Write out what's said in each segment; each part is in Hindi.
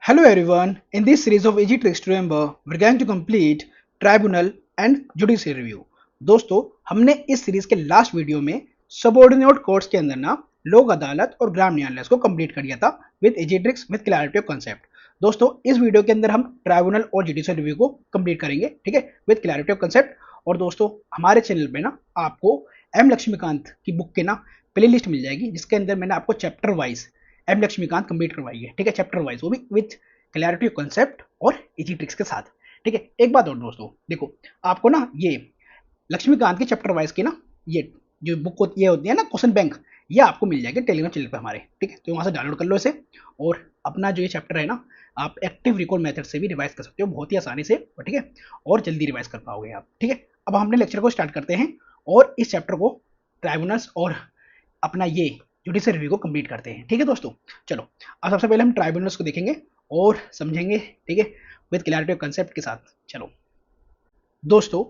Hello everyone, in this series of Easy Tricks to Remember, we're going to complete Tribunal and Judicial Review. दोस्तों हमने इस सीरीज के लास्ट वीडियो में सबऑर्डिनेट कोर्ट्स के अंदर ना लोक अदालत और ग्राम न्यायालय को कंप्लीट कर दिया था with easy tricks with clarity of concept. दोस्तों इस वीडियो के अंदर हम ट्राइब्यूनल और जुडिशियल रिव्यू को कंप्लीट करेंगे, ठीक है, विद क्लैरिटी ऑफ कॉन्सेप्ट। और दोस्तों हमारे चैनल पे ना आपको एम लक्ष्मीकांत की बुक के ना प्ले लिस्ट मिल जाएगी, जिसके अंदर मैंने आपको chapter wise M Laxmikanth complete करवाई है, ठीक है, चैप्टर वाइज, वो भी विथ क्लैरिटी कॉन्सेप्ट और इजी ट्रिक्स के साथ, ठीक है। एक बात और दोस्तों, देखो आपको ना ये लक्ष्मीकांत के चैप्टर वाइज की ना ये जो बुक होती है ना क्वेश्चन बैंक, ये आपको मिल जाएगी टेलीग्राम चैनल पे हमारे, ठीक है। तो वहाँ से डाउनलोड कर लो इसे, और अपना जो ये चैप्टर है ना आप एक्टिव रिकॉल मेथड से भी रिवाइज कर सकते हो बहुत ही आसानी से, ठीक है, और जल्दी रिवाइज कर पाओगे आप, ठीक है। अब हम अपने लेक्चर को स्टार्ट करते हैं और इस चैप्टर को ट्राइब्यूनल्स और अपना ये जुडिशियल रिव्यू को कंप्लीट करते हैं, ठीक है दोस्तों। चलो अब सबसे पहले हम ट्राइब्यूनल्स को देखेंगे और समझेंगे, ठीक है, विद क्लैरिटी ऑफ कंसेप्ट के साथ। चलो दोस्तों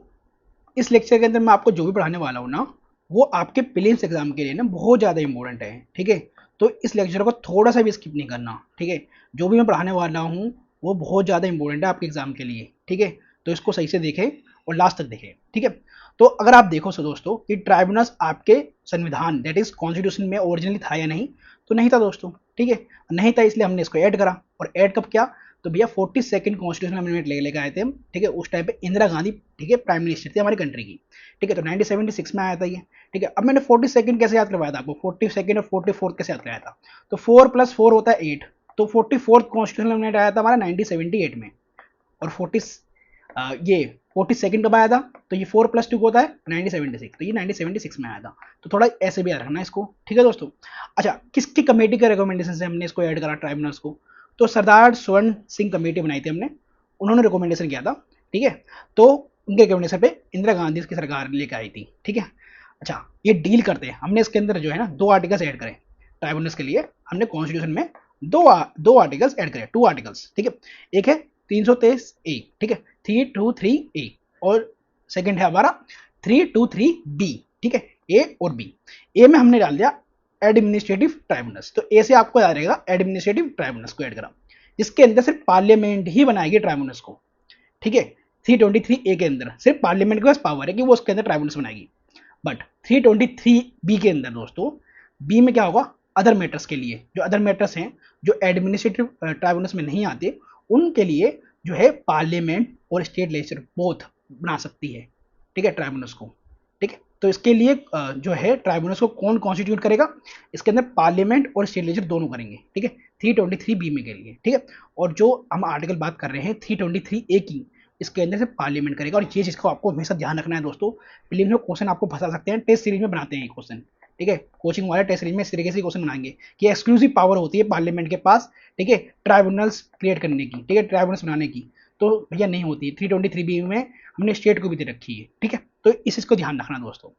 इस लेक्चर के अंदर मैं आपको जो भी पढ़ाने वाला हूँ ना वो आपके प्रीलिम्स एग्जाम के लिए ना बहुत ज़्यादा इंपॉर्टेंट है, ठीक है। तो इस लेक्चर को थोड़ा सा भी स्किप नहीं करना, ठीक है। जो भी मैं पढ़ाने वाला हूँ वो बहुत ज़्यादा इंपॉर्टेंट है आपके एग्जाम के लिए, ठीक है। तो इसको सही से देखें और लास्ट तक देखें, ठीक है। तो अगर आप देखो सो दोस्तों कि ट्राइब्यूनल्स आपके संविधान दैट इज कॉन्स्टिट्यूशन में ओरिजिनली था या नहीं, तो नहीं था दोस्तों, ठीक है, नहीं था, इसलिए हमने इसको ऐड करा। और ऐड कब किया, तो भैया 42nd कॉन्स्टिट्यूशन अमेंडमेंट लेके आए थे हम, ठीक है। उस टाइम पे इंदिरा गांधी, ठीक है, प्राइम मिनिस्टर थी हमारी कंट्री की, ठीक है। तो 1976 में आया था ये, ठीक है। अब मैंने 42nd कैसे याद करवाया था आपको, 42nd और 44th कैसे याद कराया था, तो 4 + 4 होता है 8, तो 44th कॉन्स्टिट्यूशन अमेंडमेंट आया था हमारा 1978 में। और 40 ये 42nd कब आया था, तो ये 4 + 2 होता है 1976, तो ये 1976 में आया था। तो थोड़ा ऐसे भी याद रखना इसको, ठीक है दोस्तों। अच्छा, किसकी कमेटी के रिकमेंडेशन से हमने इसको ऐड करा ट्राइब्यूनल्स को, तो सरदार स्वर्ण सिंह कमेटी बनाई थी हमने, उन्होंने रिकमेंडेशन किया था, ठीक है। तो उनके रिकमेंडेशन पे इंदिरा गांधी की सरकार लेकर आई थी, ठीक है। अच्छा ये डील करते हैं हमने इसके अंदर जो है ना 2 आर्टिकल्स ऐड करें ट्राइब्यूनल्स के लिए, हमने कॉन्स्टिट्यूशन में दो आर्टिकल्स ऐड करें, 2 आर्टिकल्स, ठीक है। एक है 323 ए, ठीक है, 323 ए, और सेकंड है हमारा 323 बी, ठीक है, ए और बी। ए में हमने डाल दिया एडमिनिस्ट्रेटिव ट्राइब्यूनल्स, तो ए से आपको याद रहेगा एडमिनिस्ट्रेटिव ट्राइब्यूनल्स को ऐड करा, जिसके अंदर सिर्फ पार्लियामेंट ही बनाएगी ट्राइब्यूनल्स को, ठीक है। 323 ए के अंदर सिर्फ पार्लियामेंट के पास पावर है कि वो उसके अंदर ट्राइब्यूनल्स बनाएगी। बट 323 बी के अंदर दोस्तों, बी में क्या होगा, अदर मैटर्स के लिए, जो अदर मैटर्स हैं जो एडमिनिस्ट्रेटिव ट्राइब्यूनल्स में नहीं आते, उनके लिए जो है पार्लियामेंट और स्टेट लेजिस्लेचर बोथ बना सकती है, ठीक है, ट्राइब्यूनल्स को, ठीक है। तो इसके लिए जो है ट्राइब्यूनल्स को कौन कॉन्स्टिट्यूट करेगा, इसके अंदर पार्लियामेंट और स्टेट लेजिस्लेचर दोनों करेंगे, ठीक है, 323 बी में के लिए, ठीक है। और जो हम आर्टिकल बात कर रहे हैं 323 ए की, इसके अंदर से पार्लियामेंट करेगा। और ये चीज़ को आपको हमेशा ध्यान रखना है दोस्तों, प्रीलिम्स में क्वेश्चन आपको फंसा सकते हैं, टेस्ट सीरीज में बनाते हैं क्वेश्चन, ठीक है, कोचिंग वाले टेस्ट सीरीज में इस तरीके से क्वेश्चन बनाएंगे कि एक्सक्लूसिव पावर होती है पार्लियामेंट के पास, ठीक है, ट्राइब्यूनल्स क्रिएट करने की, ठीक है, ट्राइब्यूनल्स बनाने की, तो भैया नहीं होती है। 323 बी में हमने स्टेट को भी दे रखी है, ठीक है। तो इस चीज़ को ध्यान रखना दोस्तों।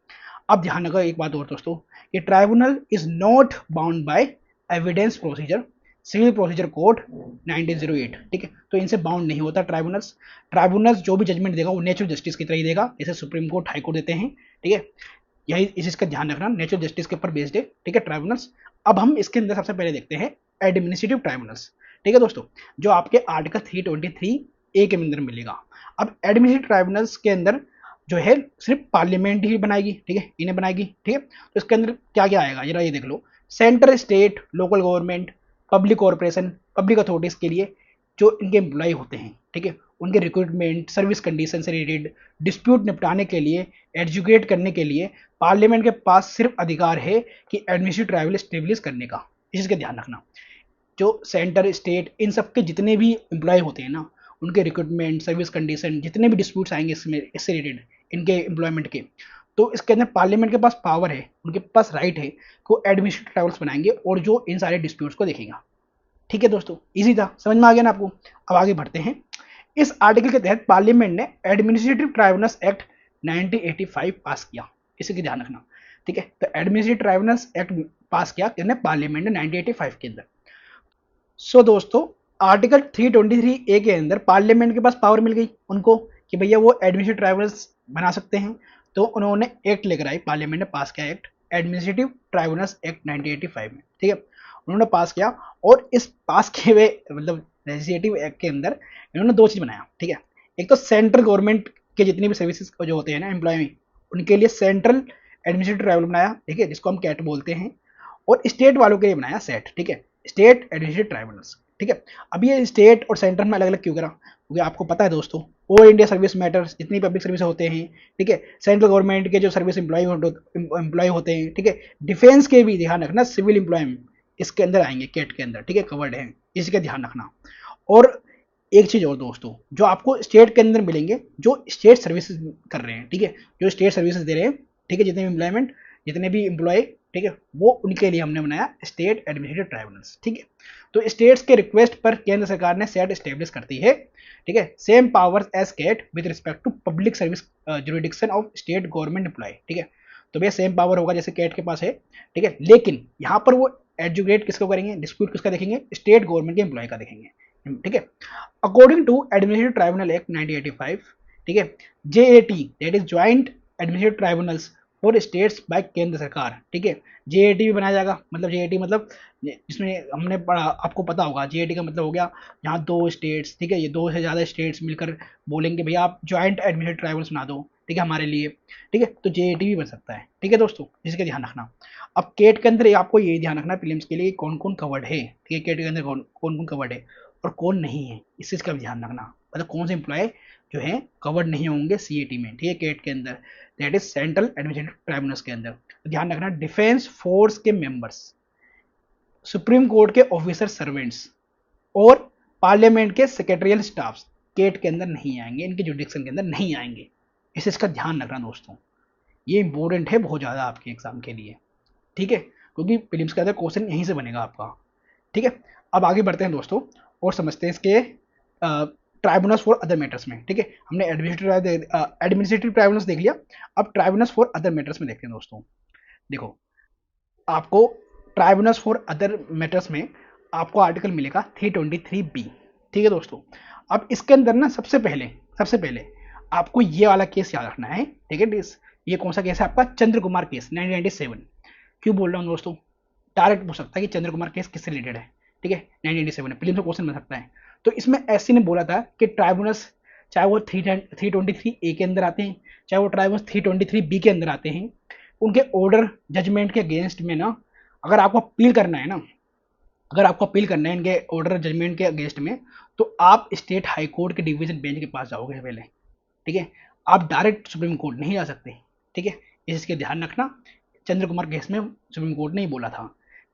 अब ध्यान रखो एक बात और दोस्तों, कि tribunal is not bound by evidence procedure, civil procedure code 1908, ठीक है। तो इनसे बाउंड नहीं होता ट्राइब्यूनल्स। ट्राइब्यूनल्स जो भी जजमेंट देगा वो नेचुरल जस्टिस की तरह ही देगा, जैसे सुप्रीम कोर्ट, हाई कोर्ट देते हैं, ठीक है। यही इस चीज़ का ध्यान रखना, नेचुरल जस्टिस के ऊपर बेस्ड है, ठीक है, ट्राइब्यूनल्स। अब हम इसके अंदर सबसे पहले देखते हैं एडमिनिस्ट्रेटिव ट्राइब्यूनल्स, ठीक है दोस्तों, जो आपके आर्टिकल 323 ए के अंदर मिलेगा। अब एडमिनिस्ट्रेटिव ट्राइब्यूनल्स के अंदर जो है सिर्फ पार्लियामेंट ही बनाएगी, ठीक है, इन्हें बनाएगी, ठीक है। तो इसके अंदर क्या क्या आएगा जरा ये देख लो, centre, state, local government, public corporation, public authorities के लिए जो इनके एम्प्लॉय होते हैं, ठीक है, उनके रिक्रूटमेंट, सर्विस कंडीशन से रिलेटेड, डिस्प्यूट निपटाने के लिए, एजुकेट करने के लिए पार्लियामेंट के पास सिर्फ अधिकार है कि एडमिनिस्ट्रेटिव ट्राइब्यूनल स्टेब्लिश करने का। इस चीज़ का ध्यान रखना, जो सेंटर, स्टेट, इन सब के जितने भी एम्प्लॉय होते हैं ना, उनके रिक्रूटमेंट, सर्विस कंडीशन, जितने भी डिस्प्यूट्स आएंगे इसमें इससे रिलेटेड इनके एम्प्लॉयमेंट के, तो इसके अंदर पार्लियामेंट के पास पावर है, उनके पास राइट है कि वो एडमिनिस्ट्रेटिव ट्राइब्यूनल्स बनाएंगे और जो इन सारे डिस्प्यूट्स को देखेगा, ठीक है दोस्तों। इजी था, समझ में आ गया ना आपको। अब आगे बढ़ते हैं। इस आर्टिकल के तहत पार्लियामेंट ने एडमिनिस्ट्रेटिव ट्राइब्यूनल्स एक्ट 1985 पास किया, इसी का ध्यान रखना, ठीक है। तो एडमिनिस्ट्रेटिव ट्राइब्यूनल्स एक्ट पास किया किसने, पार्लियामेंट ने 1985 के अंदर। सो दोस्तों आर्टिकल 323 ए के अंदर पार्लियामेंट के पास पावर मिल गई उनको कि भैया वो एडमिनिस्ट्रेटिव ट्राइब्यूनल्स बना सकते हैं। तो उन्होंने एक्ट लेकर आई, पार्लियामेंट ने पास किया एक्ट, एडमिनिस्ट्रेटिव ट्राइब्यूनल्स एक्ट 1985 में, ठीक है, उन्होंने पास किया। और इस पास किए हुए मतलब लेजिस्लेटिव एक्ट के अंदर इन्होंने दो चीज बनाया, ठीक है। एक तो सेंट्रल गवर्नमेंट के जितनी भी सर्विसेज जो होते हैं ना एम्प्लॉय, उनके लिए सेंट्रल एडमिनिस्ट्रेटिव ट्राइब्यूनल बनाया, ठीक है, जिसको हम कैट बोलते हैं। और स्टेट वालों के लिए बनाया सेट, ठीक है, स्टेट एडमिनिस्ट्रेटिव ट्राइब्यूनल्स, ठीक है। अब ये स्टेट और सेंटर में अलग अलग क्यों करा, क्योंकि आपको पता है दोस्तों, ऑल इंडिया सर्विस मैटर्स, जितनी पब्लिक सर्विस होते हैं, ठीक है, सेंट्रल गवर्नमेंट के जो सर्विस एम्प्लॉय होते हैं, ठीक है, डिफेंस के भी ध्यान रखना, सिविल एम्प्लॉय इसके अंदर आएंगे, कैट के अंदर, ठीक है, कवर्ड है, इसका ध्यान रखना। और एक चीज और दोस्तों, जो आपको स्टेट के अंदर मिलेंगे, जो स्टेट सर्विसेज कर रहे हैं, ठीक है, जो स्टेट सर्विसेज दे रहे हैं, ठीक है, जितने भी एम्प्लॉयमेंट, जितने भी एम्प्लॉय, ठीक है, वो उनके लिए हमने बनाया स्टेट एडमिनिस्ट्रेटिव ट्राइब्यूनल्स, ठीक है। तो स्टेट्स के रिक्वेस्ट पर केंद्र सरकार ने सेट एस्टेब्लिश करती है, ठीक है, same powers as CAT with respect to public service jurisdiction of state government employ, ठीक है। तो भैया सेम पावर होगा जैसे कैट के पास है, ठीक है, लेकिन यहाँ पर वो एजुकेट किसको करेंगे, डिस्प्यूट किसका देखेंगे, स्टेट गवर्नमेंट के एम्प्लॉय का देखेंगे, ठीक है। According to administrative tribunal act 1985, ठीक है, JAT that is joint administrative tribunals for states by केंद्र सरकार, ठीक है। जेएटी भी बनाया जाएगा, मतलब जेएटी मतलब जिसमें हमने पढ़ा, आपको पता होगा जेएटी का मतलब हो गया यहाँ दो स्टेट्स, ठीक है, ये दो से ज़्यादा स्टेट्स मिलकर बोलेंगे भैया आप ज्वाइंट एडमिनिस्ट्रेटिव ट्राइब्यूनल्स बना दो, ठीक है, हमारे लिए, ठीक है, तो जेएटी भी बन सकता है, ठीक है दोस्तों, इसका ध्यान रखना। अब केट के अंदर आपको ये ध्यान रखना प्रीलिम्स के लिए कौन कौन कवर्ड है, ठीक है, केट के अंदर कौन कौन कवर्ड है और कौन नहीं है, इस चीज़ का भी ध्यान रखना, मतलब कौन से एम्प्लॉय जो है कवर्ड नहीं होंगे सीएटी में, ठीक है, केट के अंदर, that is central administrative tribunals के अंदर। तो ध्यान रखना, डिफेंस फोर्स के मेंबर्स, सुप्रीम कोर्ट के ऑफिसर सर्वेंट्स और पार्लियामेंट के सेक्रेटरियल स्टाफ्स केट के अंदर नहीं आएंगे, इनके जुडिक्शन के अंदर नहीं आएंगे, इसका ध्यान रखना दोस्तों, ये इंपॉर्टेंट है बहुत ज़्यादा आपके एग्जाम के लिए, ठीक है, क्योंकि प्रीलिम्स के अंदर क्वेश्चन यहीं से बनेगा आपका, ठीक है। अब आगे बढ़ते हैं दोस्तों और समझते हैं इसके ट्राइब्यूनल्स फॉर अदर मैटर्स में, ठीक है, हमने एडमिनिस्ट्रेटिव ट्राइब्यूनल्स देख लिया, अब ट्राइब्यूनल्स फॉर अदर मैटर्स में देखते हैं दोस्तों। देखो, आपको ट्राइब्यूनल्स फॉर अदर मैटर्स में आपको आर्टिकल मिलेगा 323B, ठीक है दोस्तों। अब इसके अंदर ना सबसे पहले आपको ये वाला केस याद रखना है, ठीक है, ये कौन सा केस है आपका, चंद्र कुमार केस 1997। क्यों बोल रहा हूँ दोस्तों, डायरेक्ट पूछ सकता है कि चंद्र कुमार केस किससे रिलेटेड है, ठीक है, 1997 में प्रीलिम्स में क्वेश्चन बन सकता है। तो इसमें एससी ने बोला था कि ट्राइब्यूनल्स चाहे वो 323A के अंदर आते हैं, चाहे वो ट्राइब्यूनल्स 323B के अंदर आते हैं, उनके ऑर्डर जजमेंट के अगेंस्ट में ना, अगर आपको अपील करना है ना, अगर आपको अपील करना है इनके ऑर्डर जजमेंट के अगेंस्ट में, तो आप स्टेट हाई कोर्ट के डिवीजन बेंच के पास जाओगे पहले, ठीक है, आप डायरेक्ट सुप्रीम कोर्ट नहीं जा सकते, ठीक है, इसके ध्यान रखना। चंद्र कुमार केस में सुप्रीम कोर्ट ने ही बोला था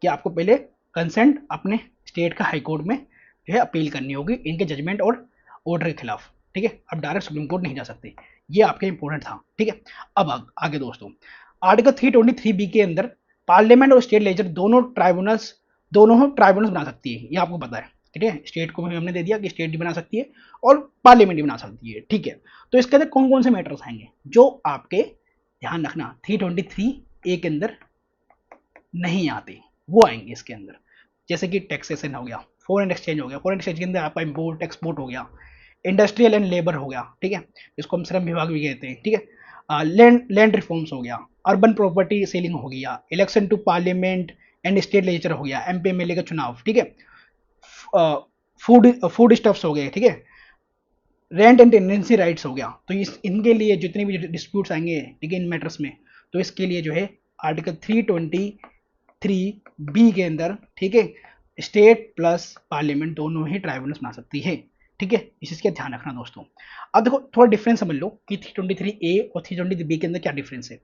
कि आपको पहले कंसेंट अपने स्टेट का हाई कोर्ट में जो है अपील करनी होगी इनके जजमेंट और ऑर्डर के खिलाफ, ठीक है, आप डायरेक्ट सुप्रीम कोर्ट नहीं जा सकते, ये आपके इंपॉर्टेंट था, ठीक है। अब आगे दोस्तों, आर्टिकल 323B के अंदर पार्लियामेंट और स्टेट लेजिस्लेचर दोनों ट्राइब्यूनल्स बना सकती है, ये आपको पता है, ठीक है, स्टेट को भी हमने दे दिया कि स्टेट भी बना सकती है और पार्लियामेंट भी बना सकती है, ठीक है। तो इसके अंदर कौन कौन से मैटर्स आएंगे जो आपके, ध्यान रखना, 323A के अंदर नहीं आते, वो आएंगे इसके अंदर, जैसे कि टैक्सेशन हो गया, फॉरेन एक्सचेंज हो गया, फॉरेन एक्सचेंज के अंदर आपका इंपोर्ट एक्सपोर्ट हो गया, इंडस्ट्रियल एंड लेबर हो गया, ठीक है, इसको हम श्रम विभाग भी कहते हैं, ठीक है, लैंड रिफॉर्म्स हो गया, अर्बन प्रॉपर्टी सेलिंग हो गया, election to parliament and state legislature हो गया, एमपी एमएलए का चुनाव, ठीक है, फूड स्टफ्स हो गए, ठीक है, रेंट एंड टेंडेंसी राइट्स हो गया। तो इनके लिए जितने भी डिस्प्यूट्स आएंगे, ठीक है, इन मैटर्स में, तो इसके लिए जो है आर्टिकल 323B के अंदर, ठीक है, स्टेट प्लस पार्लियामेंट दोनों ही ट्राइब्यूनल्स बना सकती है, ठीक है, इस चीज़ का ध्यान रखना दोस्तों। अब देखो थोड़ा डिफरेंस समझ लो कि 323A और 323B के अंदर क्या डिफरेंस है।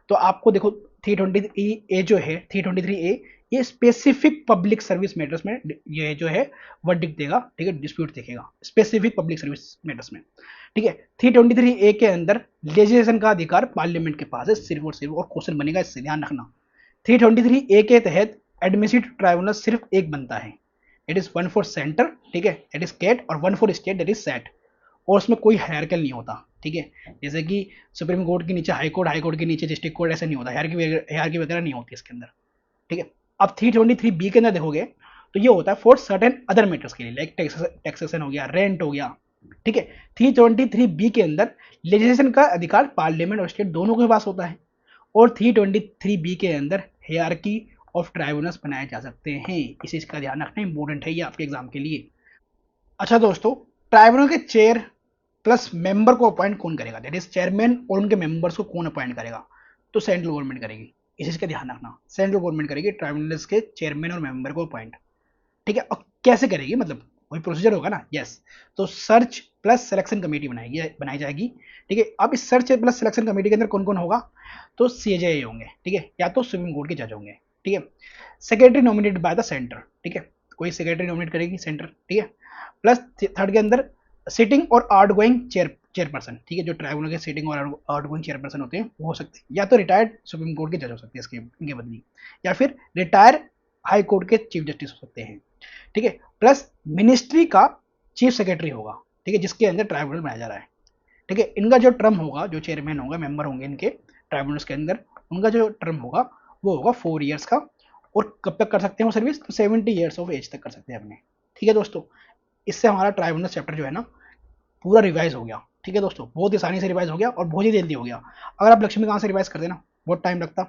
तो आपको देखो 323A जो है, 323A ये स्पेसिफिक पब्लिक सर्विस मैटर्स में ये जो है वर्डिक्ट देगा, ठीक है, डिस्प्यूट देखेगा स्पेसिफिक पब्लिक सर्विस मैटर्स में, ठीक है। 323A के अंदर लेजिस्लेशन का अधिकार पार्लियामेंट के पास है सिर्फ और सिर्फ, और क्वेश्चन बनेगा इससे, ध्यान रखना। 323A के तहत एडमिनिस्ट्रेटिव ट्राइब्यूनल सिर्फ एक बनता है, it is one for centre, ठीक है, दैट इज कैट, और one for state, that is set, और उसमें कोई हायरकल नहीं होता, ठीक है, जैसे कि सुप्रीम कोर्ट के नीचे हाई कोर्ट के नीचे डिस्ट्रिक्ट कोर्ट, ऐसा नहीं होता, हायरकी वगैरह नहीं होती इसके अंदर, ठीक है। अब 323B के अंदर देखोगे तो ये होता है फॉर सर्टेन अदर मैटर्स के लिए, लाइक टैक्सेशन हो गया, रेंट हो गया, ठीक है। 323B के अंदर लेजिस्लेशन का अधिकार पार्लियामेंट और स्टेट दोनों के पास होता है, और 323B के अंदर हायरार्की ऑफ ट्राइब्यूनल्स बनाए जा सकते हैं, इस चीज का ध्यान रखना इंपॉर्टेंट है ये आपके एग्जाम के लिए। अच्छा दोस्तों, ट्राइब्यूनल के चेयर प्लस मेंबर को अपॉइंट कौन करेगा, दैट इज चेयरमैन और उनके मेंबर्स को कौन अपॉइंट करेगा? तो सेंट्रल गवर्नमेंट करेगी। इस चीज का ध्यान रखना, सेंट्रल गवर्नमेंट करेगी ट्राइब्यूनल्स के चेयरमैन और मेंबर को अपॉइंट। ठीक है, और कैसे करेगी, मतलब कोई प्रोसीजर होगा ना? यस। तो सर्च प्लस सिलेक्शन कमेटी बनाई जाएगी। ठीक है, अब इस सर्च प्लस सिलेक्शन कमेटी के अंदर कौन कौन होगा? तो सीजेआई होंगे, ठीक है, या तो सुप्रीम कोर्ट के जज होंगे। ठीक है, secretary nominated by the centre. ठीक है, कोई सेक्रेटरी नॉमिनेट करेगी सेंटर। ठीक है, प्लस थर्ड के अंदर सिटिंग और आउट गोइंग चेयरपर्सन। ठीक है, जो ट्राइब्यूनल के सिटिंग और आउट गोइंग चेयरपर्सन होते हैं वो हो सकते हैं, या तो रिटायर्ड सुप्रीम कोर्ट के जज हो सकते हैं इसके इनके बदली, या फिर रिटायर हाई कोर्ट के चीफ जस्टिस हो सकते हैं। ठीक है, प्लस मिनिस्ट्री का चीफ सेक्रेटरी होगा। ठीक है, जिसके अंदर ट्राइब्यूनल बनाया जा रहा है। ठीक है, इनका जो टर्म होगा, जो चेयरमैन होगा, मेंबर होंगे इनके ट्राइब्यूनल्स के अंदर, उनका जो टर्म होगा वो होगा 4 ईयर्स का। और कब तक कर सकते हैं वो सर्विस? तो 70 ईयर्स ऑफ एज तक कर सकते हैं अपने। ठीक है दोस्तों, इससे हमारा ट्राइब्यूनल चैप्टर जो है ना पूरा रिवाइज हो गया। ठीक है दोस्तों, बहुत ही आसानी से रिवाइज हो गया और बहुत ही जल्दी हो गया। अगर आप लक्ष्मीकांत से रिवाइज कर देना बहुत टाइम लगता,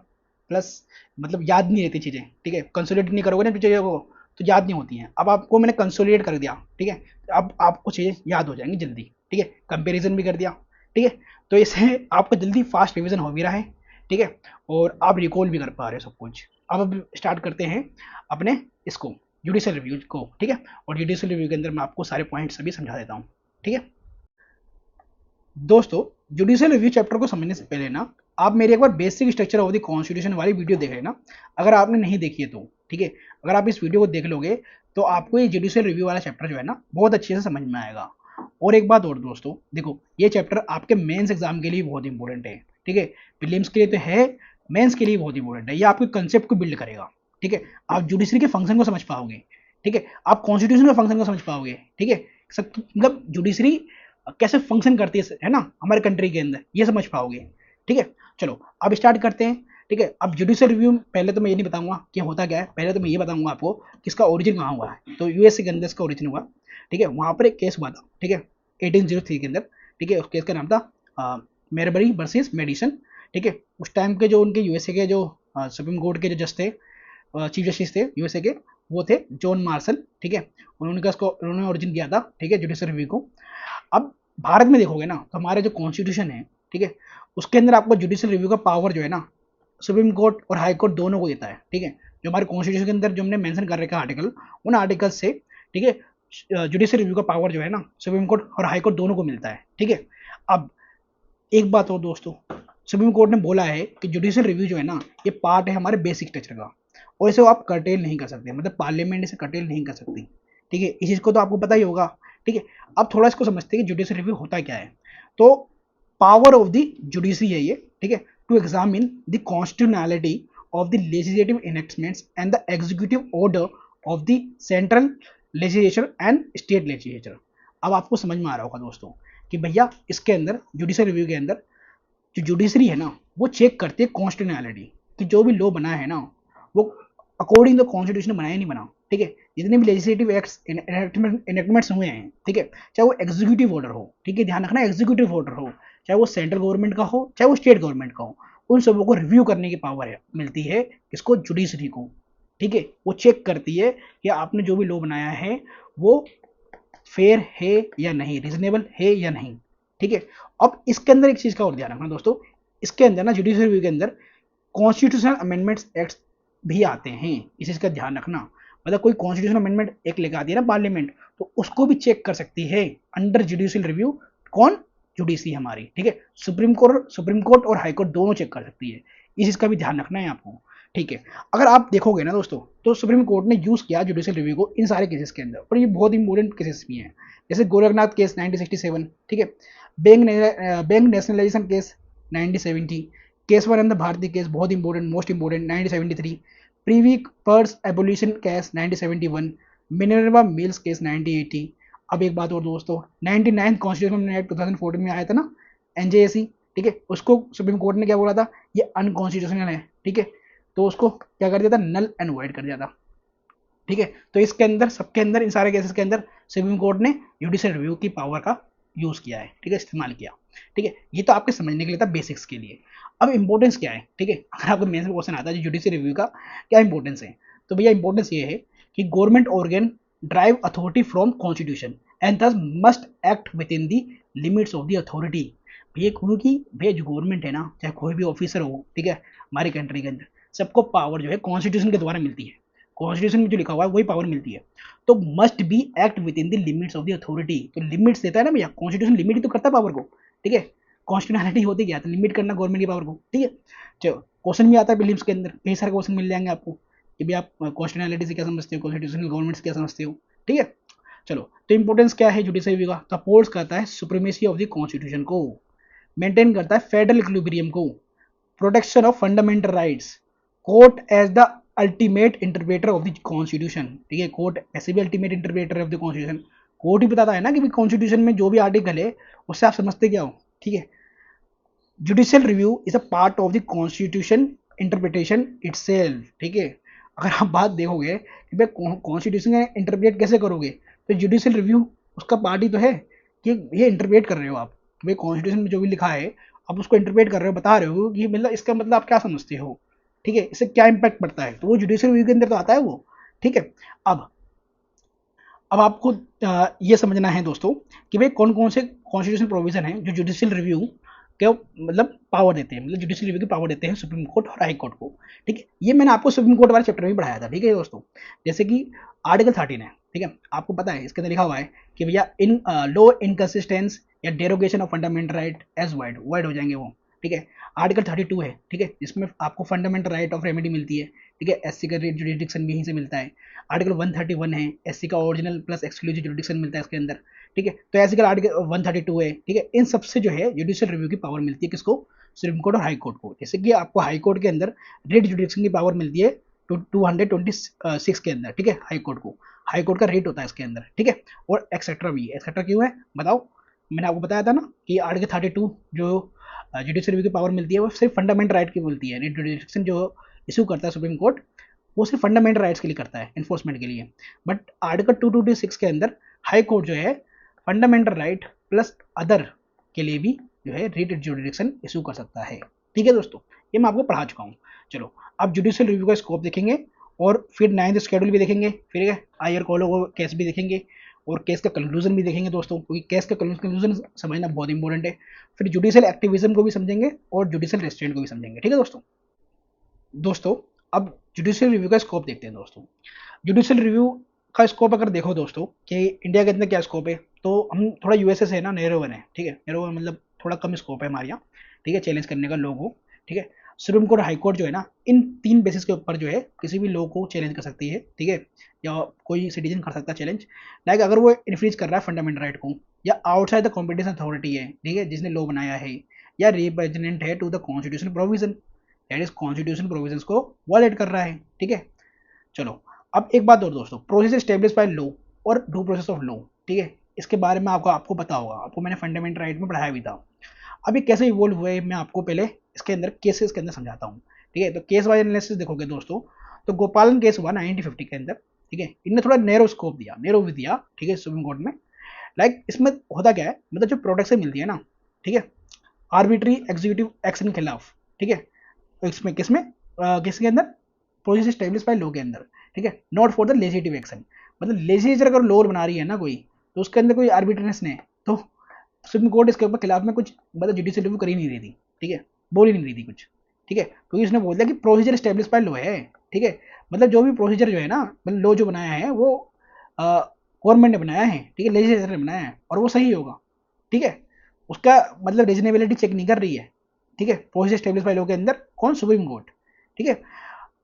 प्लस मतलब याद नहीं रहती चीज़ें। ठीक है, कंसोलिडेट नहीं करोगे ना चीज़ों को तो याद नहीं होती हैं। अब आपको मैंने कंसोलिडेट कर दिया, ठीक है, अब आपको चीज़ें याद हो जाएंगी जल्दी। ठीक है, कंपेरिजन भी कर दिया। ठीक है, तो इससे आपको जल्दी फास्ट रिविजन हो भी रहा है। ठीक है, और आप रिकॉल भी कर पा रहे हो सब कुछ। अब स्टार्ट करते हैं अपने इसको, जुडिशियल रिव्यू को। ठीक है, और जुडिशियल रिव्यू के अंदर मैं आपको सारे पॉइंट्स अभी समझा देता हूँ। ठीक है दोस्तों, जुडिशियल रिव्यू चैप्टर को समझने से पहले ना आप मेरी एक बार basic structure of the constitution वाली वीडियो देख लेना, अगर आपने नहीं देखी है तो। ठीक है, अगर आप इस वीडियो को देख लोगे तो आपको ये जुडिशियल रिव्यू वाला चैप्टर जो है ना बहुत अच्छे से समझ में आएगा। और एक बात और दोस्तों, देखो ये चैप्टर आपके मेंस एग्जाम के लिए बहुत इंपॉर्टेंट है। ठीक है, प्रीलिम्स के लिए तो है, मेंस के लिए बहुत इंपॉर्टेंट है। ये आपके कंसेप्ट को बिल्ड करेगा। ठीक है, आप जुडिशरी के फंक्शन को समझ पाओगे। ठीक है, आप कॉन्स्टिट्यूशन के फंक्शन को समझ पाओगे। ठीक है, मतलब जुडिशरी कैसे फंक्शन करती है ना हमारे कंट्री के अंदर, ये समझ पाओगे। ठीक है, चलो अब स्टार्ट करते हैं। ठीक है, अब जुडिशियल रिव्यू पहले तो मैं ये नहीं बताऊंगा कि होता क्या है, पहले तो मैं ये बताऊंगा आपको कि इसका ओरिजिन कहाँ हुआ है। तो यूएसए के अंदर इसका ओरिजिन हुआ। ठीक है, वहां पर एक केस हुआ था। ठीक है, 1803 के अंदर। ठीक है, उस केस का नाम था मेरबरी वर्सेस मेडिसन। ठीक है, उस टाइम के जो उनके यूएसए के जो सुप्रीम कोर्ट के जो जज थे, चीफ जस्टिस थे यूएसए के, वो थे जॉन मार्शल। ठीक है, उन्होंने ओरिजिन किया था। ठीक है, जुडिशियल रिव्यू को। अब भारत में देखोगे ना तो हमारे जो कॉन्स्टिट्यूशन है, ठीक है, उसके अंदर आपको जुडिशियल रिव्यू का पावर जो है ना सुप्रीम कोर्ट और हाई कोर्ट दोनों को देता है। ठीक है, जो हमारे कॉन्स्टिट्यूशन के अंदर जो हमने मेंशन कर रखा है आर्टिकल, उन आर्टिकल से, ठीक है, जुडिशियल रिव्यू का पावर जो है ना सुप्रीम कोर्ट और हाई कोर्ट दोनों को मिलता है। ठीक है, अब एक बात और दोस्तों, सुप्रीम कोर्ट ने बोला है कि जुडिशियल रिव्यू जो है ना ये पार्ट है हमारे बेसिक स्ट्रक्चर का, और इसे आप कर्टेल नहीं कर सकते, मतलब पार्लियामेंट इसे कर्टेल नहीं कर सकती। ठीक है, इस चीज़ को तो आपको पता ही होगा। ठीक है, अब थोड़ा इसको समझते हैं कि जुडिशियल रिव्यू होता क्या है। तो पावर ऑफ द जुडिशरी है ये। ठीक है, to examine the constitutionality of the legislative enactments and the executive order of the central legislature and state legislature. अब आपको समझ में आ रहा होगा दोस्तों कि भैया इसके अंदर जुडिशियल रिव्यू के अंदर जो जुडिशरी है ना वो चेक करती है कॉन्स्टिट्यूशनैलिटी, कि जो भी लॉ बना है ना वो अकॉर्डिंग द कॉन्स्टिट्यूशन बनाया नहीं बना। ठीक है, जितने भी लेजिस्लेटिव एक्ट्स इनेक्टमेंट्स हुए हैं, ठीक है, चाहे वो एग्जीक्यूटिव ऑर्डर हो, ठीक है, ध्यान रखना एग्जीक्यूटिव ऑर्डर हो, चाहे वो सेंट्रल गवर्नमेंट का हो चाहे वो स्टेट गवर्नमेंट का हो, उन सबों को रिव्यू करने की पावर है मिलती है किसको? जुडिशरी को। ठीक है, वो चेक करती है कि आपने जो भी लॉ बनाया है वो फेयर है या नहीं, रीजनेबल है या नहीं। ठीक है, अब इसके अंदर एक चीज का और ध्यान रखना दोस्तों, इसके अंदर ना जुडिशियल रिव्यू के अंदर कॉन्स्टिट्यूशनल अमेंडमेंट्स एक्ट भी आते हैं। इस चीज का ध्यान रखना, मतलब कोई कॉन्स्टिट्यूशनल अमेंडमेंट एक लेकर आती है ना पार्लियामेंट, तो उसको भी चेक कर सकती है अंडर जुडिशियल रिव्यू। कौन? जुडिशरी हमारी। ठीक है, सुप्रीम कोर्ट और हाई कोर्ट दोनों चेक कर सकती है। इस चीज का भी ध्यान रखना है आपको। ठीक है, अगर आप देखोगे ना दोस्तों तो सुप्रीम कोर्ट ने यूज किया जुडिशियल रिव्यू को इन सारे केसेस के अंदर, और ये बहुत इंपॉर्टेंट केसेस भी हैं। जैसे गोरखनाथ केस 1967, ठीक है, bank nationalisation case 1970, Kesavananda Bharati case बहुत important, most important 1973, privy purse abolition case 1971, Minerva Mills case 1980। अब एक बात और दोस्तों, 99 कॉन्स्टिट्यूशन एक्ट 2014 में आया था ना, एनजेएसी, ठीक है, उसको सुप्रीम कोर्ट ने क्या बोला था? ये अनकॉन्स्टिट्यूशनल है। ठीक है, तो उसको क्या कर दिया था? नल एंड वॉइड कर दिया था। ठीक है, तो इसके अंदर सबके अंदर इन सारे केसेस के अंदर सुप्रीम कोर्ट ने जुडिशियल रिव्यू की पावर का यूज किया है। ठीक है, इस्तेमाल किया। ठीक है, ये तो आपके समझने के लिए था, बेसिक्स के लिए। अब इंपॉर्टेंस क्या है? ठीक है, अगर आपको मेंस में क्वेश्चन आता है जुडिशियल रिव्यू का क्या इंपॉर्टेंस है, तो भैया इंपॉर्टेंस ये है कि government organ drive authority from constitution and thus must act with in the limits of the authority. भैया क्योंकि भैया जो गवर्नमेंट है ना, चाहे कोई भी ऑफिसर हो, ठीक है, हमारी कंट्री के अंदर सबको पावर जो है कॉन्स्टिट्यूशन के द्वारा मिलती है, कॉन्स्टिट्यूशन में जो लिखा हुआ है वही पावर मिलती है। तो must be act with in the limits of the authority, तो लिमिट्स देता है ना भैया, कॉन्स्टिट्यूशन लिमिट ही तो करता है पावर को, ठीक है, कॉन्स्टिट्यूशनलिटी होती क्या है, तो लिमिट करना गवर्नमेंट की पावर को, ठीक है। चलो क्वेश्चन भी आता है प्रीलिम्स के अंदर, कई सारे क्वेश्चन मिल जाएंगे आपको कि भाई आप कॉन्स्टिट्यूशनलिटी से क्या समझते हो, कॉन्स्टिट्यूशनल गवर्नमेंट से क्या समझते हो, ठीक है। चलो तो इंपॉर्टेंस क्या है जुडिशरी रिव्यू का, सपोर्ट्स करता है सुप्रीमेसी ऑफ द कॉन्स्टिट्यूशन को, मेंटेन करता है फेडरल इक्विलिब्रियम को, protection of fundamental rights, court as the ultimate interpreter of the constitution, ठीक है, कोर्ट ऐसे भी ultimate interpreter of the constitution, court ही बताता है ना कि कॉन्स्टिट्यूशन में जो भी आर्टिकल है उससे आप समझते क्या हो, ठीक है। Judicial review is a part of the constitution interpretation itself, ठीक है। अगर आप बात देखोगे कि भाई कॉन्स्टिट्यूशन का इंटरप्रेट कैसे करोगे, तो जुडिशियल रिव्यू उसका पार्ट ही तो है कि ये इंटरप्रेट कर रहे हो आप, कि भाई कॉन्स्टिट्यूशन में जो भी लिखा है आप उसको इंटरप्रेट कर रहे हो, बता रहे हो कि मतलब इसका मतलब आप क्या समझते हो, ठीक है, इससे क्या इंपैक्ट पड़ता है, तो वो जुडिशियल रिव्यू के अंदर तो आता है वो, ठीक है। अब अब आपको ये समझना है दोस्तों कि भाई कौन कौन से कॉन्स्टिट्यूशन प्रोविजन है जो जुडिशियल रिव्यू के मतलब पावर देते हैं, मतलब जुडिशियल रिव्यू की पावर देते हैं सुप्रीम कोर्ट और हाई कोर्ट को, ठीक है। ये मैंने आपको सुप्रीम कोर्ट वाले चैप्टर में पढ़ाया था, ठीक है दोस्तों। जैसे कि आर्टिकल 13 है, ठीक है, आपको पता है इसके अंदर लिखा हुआ है कि भैया इन लो इनकन्सिस्टेंस या derogation of fundamental right as void void हो जाएंगे वो, ठीक है। आर्टिकल 32 है, ठीक है, जिसमें आपको फंडामेंटल राइट ऑफ रेमेडी मिलती है, ठीक है, एससी का जुडिक्शन भी यहीं से मिलता है। आर्टिकल 131 है, एससी का ओरिजिनल प्लस एक्सक्लूसिव जुडिक्शन मिलता है इसके अंदर, ठीक है। तो एससी का आर्टिकल 132 है, ठीक है, इन सबसे जो है जुडिशियल रिव्यू की पावर मिलती है किसको, सुप्रीम कोर्ट और हाई कोर्ट को। जैसे कि आपको हाई कोर्ट के अंदर रेट जुडिक्शन की पावर मिलती है 226 के अंदर, ठीक है, हाई कोर्ट को, हाई कोर्ट का रेट होता है इसके अंदर, ठीक है। और एक्सेट्रा भी, एक्सेट्रा क्यों है बताओ, मैंने आपको बताया था ना कि आर्टिकल 32 जो जुडिशियल रिव्यू की पावर मिलती है वो सिर्फ फंडामेंटल राइट की मिलती है, जुडिक्शन जो इशू करता है सुप्रीम कोर्ट वो सिर्फ फंडामेंटल राइट्स के लिए करता है, इन्फोर्समेंट के लिए। बट आर्टिकल 226 के अंदर हाई कोर्ट जो है फंडामेंटल राइट प्लस अदर के लिए भी जो है रिट जुडिक्शन इशू कर सकता है, ठीक है दोस्तों, ये मैं आपको पढ़ा चुका हूँ। चलो अब जुडिशियल रिव्यू का स्कोप देखेंगे और फिर 9th शेड्यूल भी देखेंगे, फिर हायर कोर्ट केस भी देखेंगे और केस का कंक्लूजन भी देखेंगे दोस्तों, क्योंकि केस का कंक्लूजन समझना बहुत इंपॉर्टेंट है। फिर जुडिशियल एक्टिविज्म को भी समझेंगे और जुडिशियल रेस्ट्रेंट को भी समझेंगे, ठीक है दोस्तों। अब जुडिशियल रिव्यू का स्कोप देखते हैं दोस्तों। जुडिशियल रिव्यू का स्कोप अगर देखो दोस्तों कि इंडिया के अंदर क्या स्कोप है, तो हम थोड़ा यूएसए से है ना नैरो वन है, ठीक है, नैरो वन मतलब थोड़ा कम स्कोप है हमारे यहाँ, ठीक है, चैलेंज करने का लो को, ठीक है। सुप्रीम कोर्ट हाई कोर्ट जो है ना इन 3 बेसिस के ऊपर जो है किसी भी लो को चैलेंज कर सकती है, ठीक है, या कोई सिटीजन कर सकता है चैलेंज, लाइक अगर वो इन्फ्रीज कर रहा है फंडामेंटल राइट को, या आउटसाइड द कॉम्पिटिशन अथॉरिटी है, ठीक है, जिसने लो बनाया है, या रिप्रेजेंटेंट है to the constitution provision, that is constitution provisions को वायलेट कर रहा है, ठीक है। चलो अब एक बात और दोस्तों, प्रोसेस एस्टेब्लिश बाय लॉ और ड्यू प्रोसेस ऑफ लॉ, ठीक है, इसके बारे में आपको पता होगा, आपको मैंने फंडामेंटल राइट में पढ़ाया भी था। अब ये कैसे इवोल्व हुए मैं आपको पहले इसके अंदर केसेस के अंदर समझाता हूँ, ठीक है। तो केस वाइज एनालिसिस देखोगे दोस्तों, तो गोपालन केस हुआ 1950 के अंदर, ठीक है, इनने थोड़ा नैरो स्कोप दिया, नैरो भी दिया, ठीक है, सुप्रीम कोर्ट में। लाइक इसमें होता क्या है, मतलब जो प्रोटेक्शन मिलती है ना, ठीक है, आर्बिट्री एग्जीक्यूटिव एक्शन के खिलाफ, ठीक है, तो इसमें किसमें किसके अंदर, प्रोसेस एस्टेब्लिश बाय लॉ के अंदर, ठीक है, not for the legislative action, मतलब लेजिस्लेचर अगर लॉ बना रही है ना कोई, तो उसके अंदर कोई आर्बिट्रेनेस नहीं है, तो सुप्रीम कोर्ट इसके ऊपर खिलाफ में कुछ मतलब जुडिशियल रिव्यू कर ही नहीं रही थी, ठीक है, बोल ही नहीं रही थी कुछ, ठीक है, क्योंकि उसने बोल दिया कि प्रोसीजर एस्टेब्लिश बाय लॉ है, ठीक है, मतलब जो भी प्रोसीजर जो है ना, मतलब लॉ जो बनाया है वो गवर्नमेंट ने बनाया है, ठीक है, लेजिस्लेचर ने बनाया है और वो सही होगा, ठीक है, उसका मतलब रीजनेबिलिटी चेक नहीं कर रही है, ठीक है, प्रोसीजर एस्टेब्लिश बाय लॉ के अंदर कौन, सुप्रीम कोर्ट, ठीक है,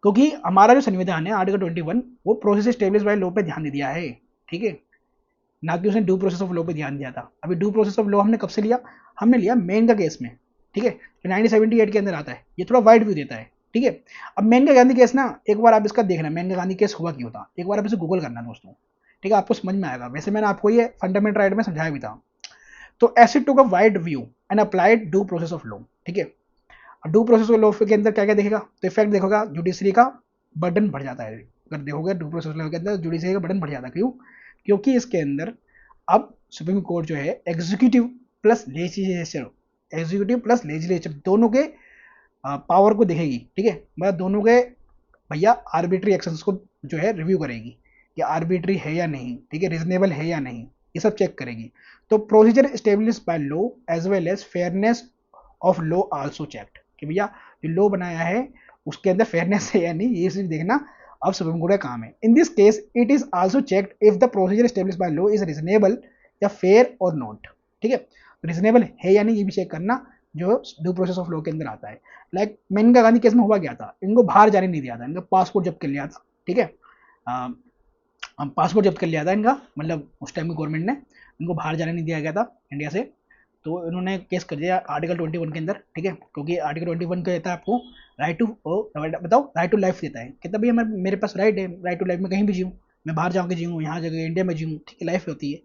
क्योंकि हमारा जो संविधान है आर्टिकल 21 वो प्रोसेस एस्टेब्लिश बाय लॉ पे ध्यान दे दिया है, ठीक है, ना कि उसने ड्यू प्रोसेस ऑफ लॉ पे ध्यान दिया था। अभी ड्यू प्रोसेस ऑफ लॉ हमने कब से लिया, हमने लिया मेन का केस में, ठीक है, जो 1978 के अंदर आता है, ये थोड़ा वाइड व्यू देता है, ठीक है। अब मेनका गांधी केस ना एक बार आप इसका देखना, मेनका गांधी केस हुआ क्यों था, एक बार आप इसे गूगल करना दोस्तों, ठीक है, आपको समझ में आएगा। वैसे मैंने आपको ये फंडामेंटल राइट में समझाया भी था। तो acid took a wide view and applied due process of law, ठीक है। अब ड्यू प्रोसेस ऑफ लॉ के अंदर क्या क्या देखेगा, तो इफेक्ट देखोगा जुडिशरी का बर्डन बढ़ जाता है, अगर देखोगे ड्यू प्रोसेस लॉ के अंदर जुडिशरी का बर्डन बढ़ जाता है, क्यों, क्योंकि इसके अंदर अब सुप्रीम कोर्ट जो है executive plus legislature, executive plus legislature दोनों के पावर को देखेगी, ठीक है, मतलब दोनों के भैया आर्बिट्री एक्शंस को जो है रिव्यू करेगी कि आर्बिट्री है या नहीं, ठीक है, रीजनेबल है या नहीं, ये सब चेक करेगी। तो procedure establish by law as well as fairness of law also checked, कि भैया जो लॉ बनाया है उसके अंदर फेयरनेस है या नहीं, ये सिर्फ देखना अब सुप्रीम कोर्ट का काम है। In this case it is also checked if the procedure establish by law is reasonable या फेयर और नॉट। ठीक है, रीजनेबल है या नहीं ये भी चेक करना, जो ड्यू प्रोसेस ऑफ लॉ के अंदर आता है। लाइक मेनका गांधी केस में हुआ क्या था, इनको बाहर जाने नहीं दिया था, इनका पासपोर्ट जब्त कर लिया था। ठीक है, पासपोर्ट जब्त कर लिया था इनका, मतलब उस टाइम की गवर्नमेंट ने इनको बाहर जाने नहीं दिया गया था इंडिया से, तो इन्होंने केस कर दिया आर्टिकल 21 के अंदर। ठीक है, क्योंकि आर्टिकल 21 क्या देता है आपको, राइट टू, बताओ, राइट टू लाइफ देता है, कहता भैया मेरे पास राइट है, राइट टू लाइफ में कहीं भी जीऊँ, मैं बाहर जाके जीऊँ, यहाँ जगह इंडिया में जीऊँ, ठीक है, लाइफ होती है।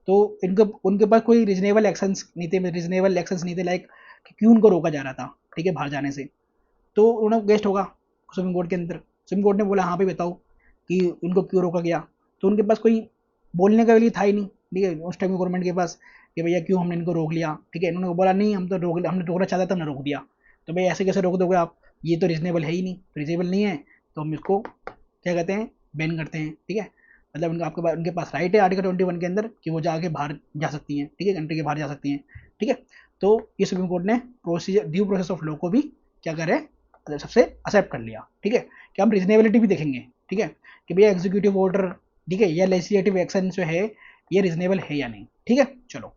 तो इनको उनके पास कोई रीजनेबल एक्शंस नहीं थे, रीजनेबल एक्शंस नहीं थे, लाइक क्यों उनको रोका जा रहा था, ठीक है, बाहर जाने से। तो उन्होंने गेस्ट होगा सुप्रीम कोर्ट के अंदर, सुप्रीम कोर्ट ने बोला हाँ भाई बताओ कि इनको क्यों रोका गया, तो उनके पास कोई बोलने के लिए था ही नहीं। ठीक है, उस टाइम गवर्नमेंट के पास कि भैया क्यों हमने इनको रोक लिया। ठीक है, इन्होंने बोला नहीं हम तो हमने रोकना चाहता था, हमने रोक दिया। तो भाई ऐसे कैसे रोक दोगे आप, ये तो रीजनेबल है ही नहीं, रीजनेबल नहीं है तो हम इसको क्या कहते हैं, बैन करते हैं। ठीक है, मतलब उनका आपके पास उनके पास राइट है आर्टिकल 21 के अंदर कि वो जाके बाहर जा सकती हैं। ठीक है, कंट्री के बाहर जा सकती हैं। ठीक है, तो ये सुप्रीम कोर्ट ने procedure due process of law को भी क्या करे, सबसे एक्सेप्ट कर लिया। ठीक है, कि हम रीजनेबिलिटी भी देखेंगे। ठीक है, कि भैया एग्जीक्यूटिव ऑर्डर, ठीक है, या लेजिस्लेटिव एक्शन जो है ये रीजनेबल है या नहीं। ठीक है, चलो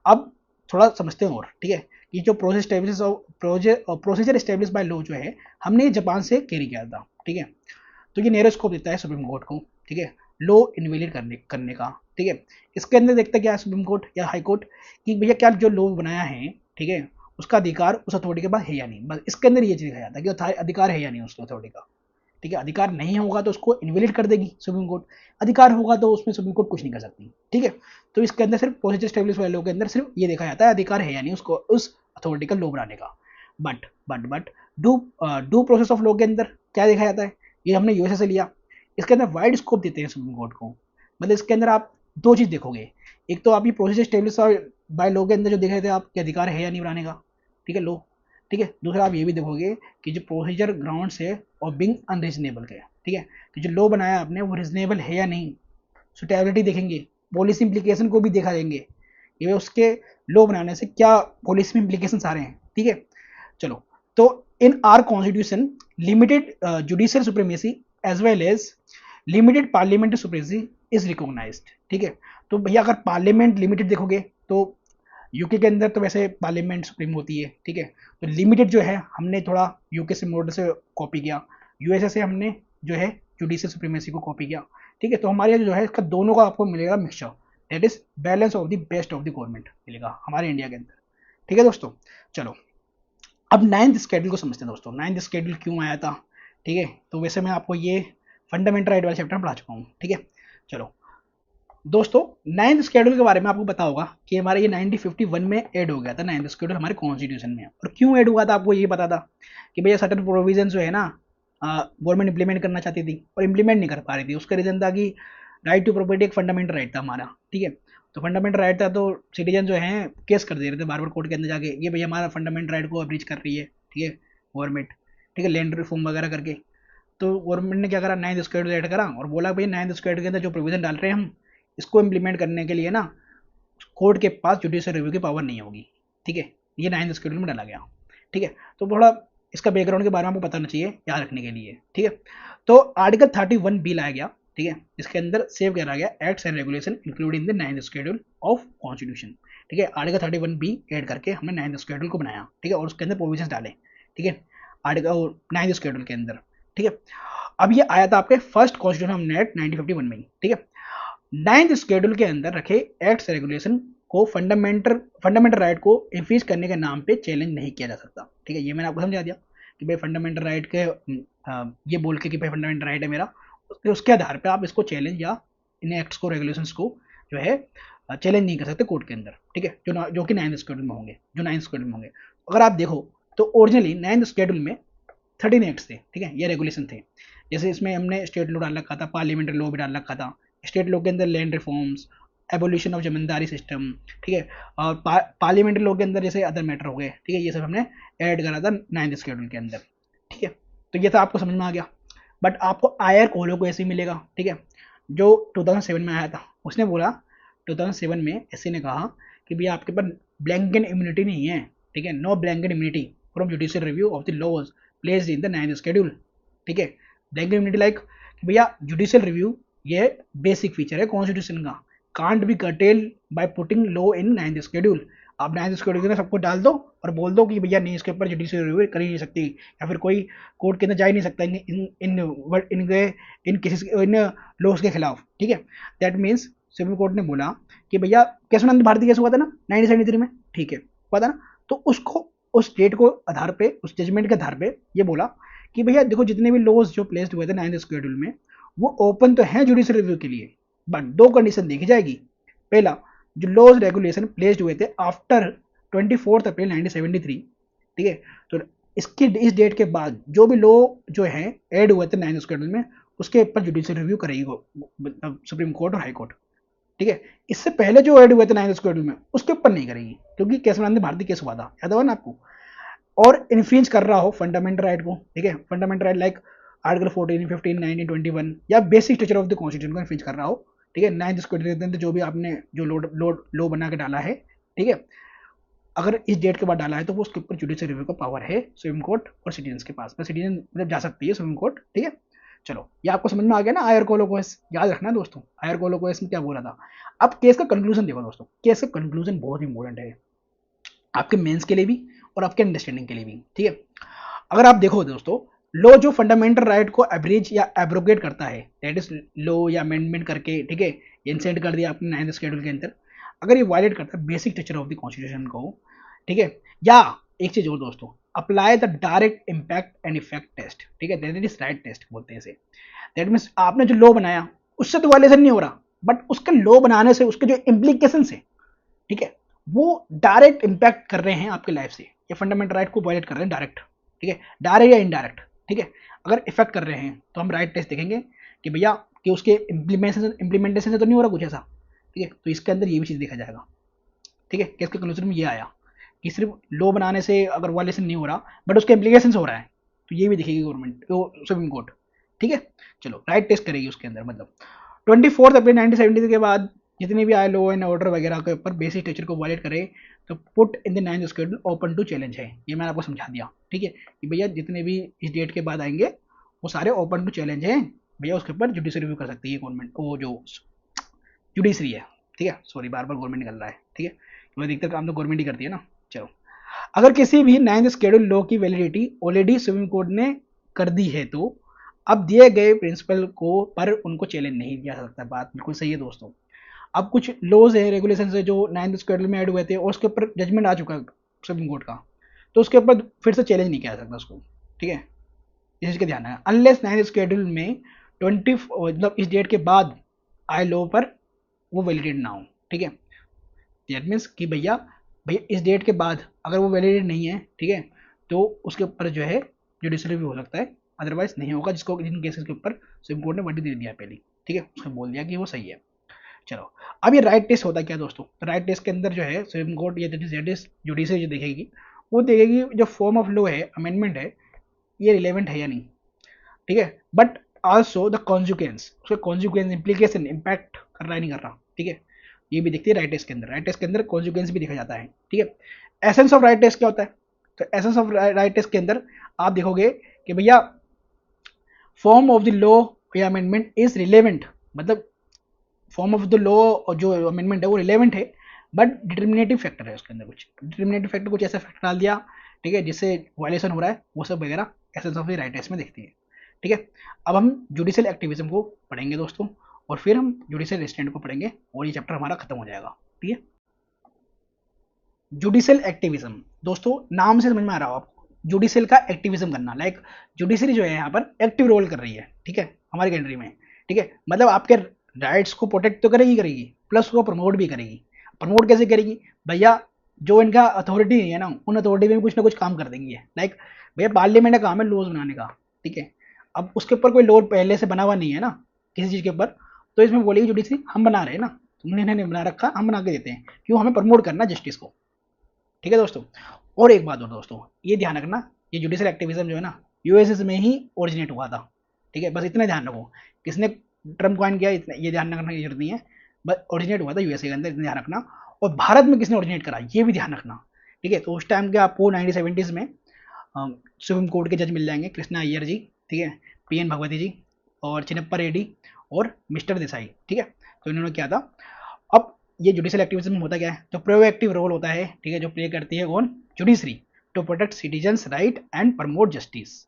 अब थोड़ा समझते हैं और। ठीक है, कि जो प्रोसीजर एस्टेब्लिश बाय लॉ जो है हमने जापान से कैरी किया था। ठीक है, तो ये नैरो स्कोप देता है सुप्रीम कोर्ट को। ठीक है, लॉ इनवैलिड करने का। ठीक है, इसके अंदर देखता क्या है सुप्रीम कोर्ट या हाई कोर्ट कि भैया क्या जो लॉ बनाया है, ठीक है, उसका अधिकार उस अथॉरिटी के पास है या नहीं, बस इसके अंदर ये चीज दिखाया जाता है कि अधिकार है या नहीं उस अथॉरिटी का। ठीक है, अधिकार नहीं होगा तो उसको इनवैलिड कर देगी सुप्रीम कोर्ट, अधिकार होगा तो उसमें सुप्रीम कोर्ट कुछ नहीं कर सकती। ठीक है, तो इसके अंदर सिर्फ प्रोसीजर स्टेब्लिश वाले लॉ के अंदर सिर्फ ये देखा जाता है अधिकार है या नहीं उसको उस अथॉरिटी का लॉ बनाने का। But do process of law के अंदर क्या देखा जाता है, ये हमने यूएसए से लिया, इसके अंदर वाइड स्कोप देते हैं सुप्रीम कोर्ट को। मतलब इसके अंदर आप दो चीज देखोगे, एक तो आप ये प्रोसीजर स्टेब्लिश बाय लॉ के अंदर जो देख रहे थे आप कि अधिकार है या नहीं बनाने का, ठीक है, लॉ। ठीक है, दूसरा आप ये भी देखोगे कि जो प्रोसीजर ग्राउंड्स है और बिंग अनरीजनेबल के, ठीक है, कि जो लॉ बनाया आपने वो रीजनेबल है या नहीं, सुटेबिलिटी देखेंगे, पॉलिसी इंप्लीकेशन को भी देखा देंगे कि उसके लॉ बनाने से क्या पॉलिसी में इंप्लीकेशन आ रहे हैं। ठीक है, चलो, तो in our constitution limited judicial supremacy as well as limited parliamentary supremacy is recognised. ठीक है, तो भैया अगर पार्लियामेंट लिमिटेड देखोगे तो यूके के अंदर तो वैसे पार्लियामेंट सुप्रीम होती है। ठीक है, तो लिमिटेड जो है हमने थोड़ा यूके से मॉडल से कॉपी किया, यूएसए से हमने जो है जुडिशियल सुप्रीमेसी को कॉपी किया। ठीक है, तो हमारे जो है इसका दोनों का आपको मिलेगा mixture, that is balance of the best of the government मिलेगा हमारे इंडिया के अंदर। ठीक है दोस्तों, चलो अब नाइन्थ स्केड्यूल को समझते हैं दोस्तों, नाइन्थ स्केड्यूल क्यों आया था। ठीक है, तो वैसे मैं आपको ये फंडामेंटल राइट वाले चैप्टर में पढ़ा चुका हूँ। ठीक है, चलो दोस्तों, नाइन्थ शेड्यूल के बारे में आपको पता होगा कि हमारे ये 1951 में ऐड हो गया था नाइन्थ शेड्यूल हमारे कॉन्स्टिट्यूशन में। और क्यों ऐड हुआ था आपको ये पता था कि भैया सर्टेन प्रोविजन जो है ना गवर्नमेंट इंप्लीमेंट करना चाहती थी और इंप्लीमेंट नहीं कर पा रही थी। उसका रीजन था कि राइट टू प्रॉपर्टी एक फंडामेंटल राइट था हमारा। ठीक है, तो फंडामेंटल राइट था तो सिटीजन जो है केस कर दे रहे थे बार बार कोर्ट के अंदर जाके, ये भैया हमारा फंडामेंटल राइट को ब्रीच कर रही है। ठीक है, गवर्नमेंट, ठीक है, लैंड रिफॉर्म वगैरह करके। तो गवर्नमेंट ने क्या करा, नाइन्थ शेड्यूल ऐड करा और बोला भैया नाइन्थ शेड्यूल के अंदर जो प्रोविजन डाल रहे हैं हम, इसको इम्प्लीमेंट करने के लिए ना कोर्ट के पास जुडिशियल रिव्यू की पावर नहीं होगी। ठीक है, ये नाइन्थ शेड्यूल में डाला गया। ठीक है, तो थोड़ा इसका बैकग्राउंड के बारे में आपको पता होना चाहिए याद रखने के लिए। ठीक है, तो आर्टिकल 31 बी लाया गया। ठीक है, इसके अंदर सेव करा गया acts and regulation including the ninth schedule of constitution. ठीक है, आर्टिकल 31 बी ऐड करके हमने नाइन्थ शेड्यूल को बनाया। ठीक है, और उसके अंदर प्रोविजन डाले। ठीक है, आर्टिकल नाइन्थ शेड्यूल के अंदर। ठीक है, अब ये आया था आपके फर्स्ट कॉन्स्टिट्यूशन एक्ट 1951 में। ठीक है, नाइन्थ शेड्यूल के अंदर रखे एक्ट्स रेगुलेशन को फंडामेंटल राइट को इंफीज करने के नाम पे चैलेंज नहीं किया जा सकता। ठीक है, ये मैंने आपको समझा दिया कि भाई फंडामेंटल राइट के ये बोल के कि भाई फंडामेंटल राइट है मेरा, उसके आधार पे आप इसको चैलेंज या इन एक्ट्स को रेगुलेशंस को जो है चैलेंज नहीं कर सकते कोर्ट के अंदर। ठीक है, जो कि नाइन्थ शेड्यूल में होंगे, जो नाइन्थ शेड्यूल में होंगे। अगर आप देखो तो ओरिजिनली नाइन्थ शेड्यूल में 13 एक्ट्स थे। ठीक है, ये रेगुलेशन थे। जैसे इसमें हमने स्टेट लॉ डाल रखा था, पार्लियामेंट्री लॉ भी डाल रखा था, स्टेट लॉ के अंदर land reforms, abolition of zamindari system. ठीक है, और पार्लियामेंट्री लॉ के अंदर जैसे अदर मैटर हो गए। ठीक है, ये सब हमने ऐड करा था नाइन्थ शेड्यूल के अंदर। ठीक है, तो ये तो आपको समझ में आ गया। बट आपको आयर कोहलो को ऐसे ही मिलेगा। ठीक है, जो 2007 में आया था, उसने बोला 2007 में एससी ने कहा कि भैया आपके पास ब्लैंकेट इम्यूनिटी नहीं है, ठीक है, no blanket immunity from judicial review of the laws placed in the 9th schedule, ठीक है। ब्लैंकेट इम्यूनिटी लाइक भैया जुडिशियल रिव्यू ये बेसिक फीचर है कॉन्स्टिट्यूशन का, can't be curtailed by putting law in 9th schedule. आप 9th शेड्यूल में सबको डाल दो और बोल दो कि भैया नहीं इसके ऊपर जुडिशियल रिव्यू कर ही नहीं सकती, या फिर कोई कोर्ट के अंदर जा ही नहीं सकता इन इन इन इन केसेस इन लॉज के खिलाफ, ठीक है। दैट मीन्स सुप्रीम कोर्ट ने बोला कि भैया केशवानंद भारती केस हुआ था ना 1973 में, ठीक है, हुआ था ना, तो उसको उस डेट को आधार पे, उस जजमेंट के आधार पे ये बोला कि भैया देखो जितने भी लॉज जो प्लेस्ड हुए थे 9th शेड्यूल में वो ओपन तो हैं जुडिशियल रिव्यू के लिए, बट दो कंडीशन देखी जाएगी। पहला, जो लॉज रेगुलेशन प्लेस्ड हुए थे आफ्टर 24 अप्रैल 1973, ठीक है, तो इसकी इस डेट के बाद जो भी लॉ जो है ऐड हुए थे 9th शेड्यूल में उसके ऊपर जुडिशियल रिव्यू करेगी सुप्रीम कोर्ट और हाई कोर्ट, ठीक है। इससे पहले जो ऐड हुए थे 9th शेड्यूल में उसके ऊपर नहीं करेगी, क्योंकि केशवानंद भारती केस हुआ था, याद हुआ ना आपको, और इन्फ्रिंज कर रहा हो फंडामेंटल राइट को, ठीक है, फंडामेंटल राइट लाइक आर्टिकल 14, 15, 19, 21 या basic structure of the constitution को इन्फ्रिंज कर रहा हो, ठीक है। 9th शेड्यूल के अंदर जो भी आपने जो लॉ बना के डाला है, ठीक है, अगर इस डेट के बाद डाला है तो वो उसके ऊपर जुडिशियल रिव्यू का पावर है सुप्रीम कोर्ट और सिटीजन के पास, सिटीजन मतलब जा सकती है सुप्रीम कोर्ट, ठीक है। चलो ये आपको समझ में आ गया ना, आयर कोलोक्वस याद रखना दोस्तों, आयर कोलोक्वस में क्या बोला था। अब केस का कंक्लूजन देखो दोस्तों, केस का कंक्लूजन बहुत इंपॉर्टेंट है आपके मेंस के लिए भी और आपके अंडरस्टैंडिंग के लिए भी, ठीक है। अगर आप देखो दोस्तों, लॉ जो फंडामेंटल राइट को एब्रिज या एब्रोगेट करता है, दैट इज लॉ या अमेंडमेंट करके, ठीक है, इंसेंट कर दिया आपने 9th शेड्यूल के अंदर, अगर ये वायलेट करता है basic structure of the constitution को, ठीक है, या एक चीज और दोस्तों, apply the direct impact and effect test, ठीक है, दैट इज राइट टेस्ट बोलते हैं इसे। दैट मीन्स आपने जो लॉ बनाया उससे तो वायलेशन नहीं हो रहा, बट उसके लॉ बनाने से उसके जो इम्प्लीकेशन है, ठीक है, वो डायरेक्ट इंपैक्ट कर रहे हैं आपके लाइफ से, ये फंडामेंटल राइट को वायलेट कर रहे हैं डायरेक्ट, ठीक है, डायरेक्ट या इनडायरेक्ट, ठीक है। अगर इफेक्ट कर रहे हैं तो हम राइट टेस्ट देखेंगे कि भैया कि उसके इम्प्लीमेंटेशन से तो नहीं हो रहा कुछ ऐसा, ठीक है, तो इसके अंदर ये भी चीज देखा जाएगा, ठीक है। केस के कंक्लूजन में ये आया कि सिर्फ लॉ बनाने से अगर वायलेशन नहीं हो रहा बट उसके इम्प्लीकेशन हो रहा है, तो ये भी देखेगी गवर्नमेंट तो सुप्रीम कोर्ट, ठीक है। चलो राइट टेस्ट करेगी उसके अंदर, मतलब 24 अप्रैल 1973 के बाद जितने भी आए लॉ एंड ऑर्डर वगैरह के ऊपर बेसिक स्ट्रक्चर को वायलेट करे तो put in the 9th schedule open to challenge है, ये मैंने आपको समझा दिया, ठीक है, कि भैया जितने भी इस डेट के बाद आएंगे वो सारे ओपन टू चैलेंज हैं, भैया उसके ऊपर जुडिशियल रिव्यू कर सकती है गवर्नमेंट, वो जो जुडिशरी है, ठीक है, सॉरी बार बार गवर्नमेंट निकल रहा है, ठीक है, क्योंकि अधिकतर काम तो गवर्नमेंट ही करती है ना। चलो, अगर किसी भी 9th शेड्यूल लॉ की वैलिडिटी ऑलरेडी सुप्रीम कोर्ट ने कर दी है तो अब दिए गए प्रिंसिपल को पर उनको चैलेंज नहीं किया जा सकता, बात बिल्कुल सही है दोस्तों। अब कुछ लॉज है रेगुलेशन है जो 9th शेड्यूल में ऐड हुए थे और उसके ऊपर जजमेंट आ चुका है सुप्रीम कोर्ट का, तो उसके ऊपर फिर से चैलेंज नहीं किया जा सकता उसको, ठीक है, इस चीज का ध्यान है, अनलेस 9th शेड्यूल में 20 मतलब इस डेट के बाद आए लॉ पर वो वैलिडेट ना हो, ठीक है। दैट मीन्स कि भैया भैया इस डेट के बाद अगर वो वैलिडेट नहीं है, ठीक है, तो उसके ऊपर जो है जुडिशियल रिव्यू हो सकता है, अदरवाइज नहीं होगा, जिसको जिन केसेस के ऊपर सुप्रीम कोर्ट ने वर्डिक्ट दे दिया पहले, ठीक है, उसने बोल दिया कि वो सही है। चलो, अब ये राइट टेस्ट होता है क्या दोस्तों, राइट टेस्ट के अंदर जो है सुप्रीम कोर्ट या जुडिशियल जो देखेगी वो देखेगी जो फॉर्म ऑफ लॉ है, अमेंडमेंट है, ये रिलेवेंट है या नहीं, ठीक है, बट आल्सो द कॉन्सिक्वेंस, उसका कॉन्सिक्वेंस इंप्लीकेशन इंपैक्ट कर रहा है नहीं कर रहा, ठीक है, ये भी देखती है राइट टेस्ट के अंदर, राइट टेस्ट के अंदर कॉन्सिक्वेंस भी देखा जाता है, ठीक है। एसेंस ऑफ राइट टेस्ट क्या होता है, तो एसेंस ऑफ राइट टेस्ट के अंदर आप देखोगे कि भैया फॉर्म ऑफ द लॉ या अमेंडमेंट इज रिलेवेंट, मतलब फॉर्म ऑफ द लॉ और जो अमेंडमेंट है वो रिलेवेंट है, बट डिटर्मिनेटिव फैक्टर है उसके अंदर, कुछ डिटर्मिनेटिव फैक्टर कुछ ऐसा फैक्टर डाल दिया, ठीक है, जिससे वायलेशन हो रहा है, वो सब वगैरह essence of the right test में देखती है, ठीक है। अब हम जुडिशियल एक्टिविज्म को पढ़ेंगे दोस्तों, और फिर हम जुडिशियल रेस्ट्रेंट को पढ़ेंगे और ये चैप्टर हमारा खत्म हो जाएगा, ठीक है। जुडिशियल एक्टिविज्म दोस्तों नाम से समझ में आ रहा हो आपको, जुडिशियल का एक्टिविज्म करना, लाइक जुडिशरी जो है यहाँ पर एक्टिव रोल कर रही है, ठीक है, हमारी कंट्री में, ठीक है, मतलब आपके राइट्स को प्रोटेक्ट तो करेगी प्लस उसको प्रमोट भी करेगी। प्रमोट कैसे करेगी भैया, जो इनका अथॉरिटी है ना उन अथॉरिटी में कुछ ना कुछ काम कर देंगी, लाइक भैया पार्लियामेंट का काम है लॉज बनाने का, ठीक है, अब उसके ऊपर कोई लॉ पहले से बना हुआ नहीं है ना किसी चीज़ के ऊपर, तो इसमें बोलेगी जुडिशरी हम बना रहे हैं ना, तुमने नहीं बना रखा, हम बना के देते हैं, क्यों, हमें प्रमोट करना जस्टिस को, ठीक है दोस्तों। और एक बात और दोस्तों, ये ध्यान रखना, ये जुडिशियल एक्टिविज्म जो है ना यूएसए में ही ओरिजिनेट हुआ था, ठीक है, बस इतना ध्यान रखो, किसने टर्म कॉइन किया इतना ये ध्यान रखने की जरूरत नहीं है, बस ओरिजिनेट हुआ था यूएसए के अंदर, इतना ध्यान रखना। और भारत में किसने ओरिजिनेट करा ये भी ध्यान रखना, ठीक है। तो उस टाइम के आपको 1970s में सुप्रीम कोर्ट के जज मिल जाएंगे, कृष्णा अय्यर जी, ठीक है, पीएन भगवती जी और चिन्नप्पा रेड्डी और मिस्टर देसाई, ठीक है। तो इन्होंने किया था। अब ये जुडिशियल एक्टिविज्म में होता क्या है, तो प्रोएक्टिव रोल होता है, ठीक है, जो प्ले करती है कौन, judiciary, to protect citizens right and promote justice,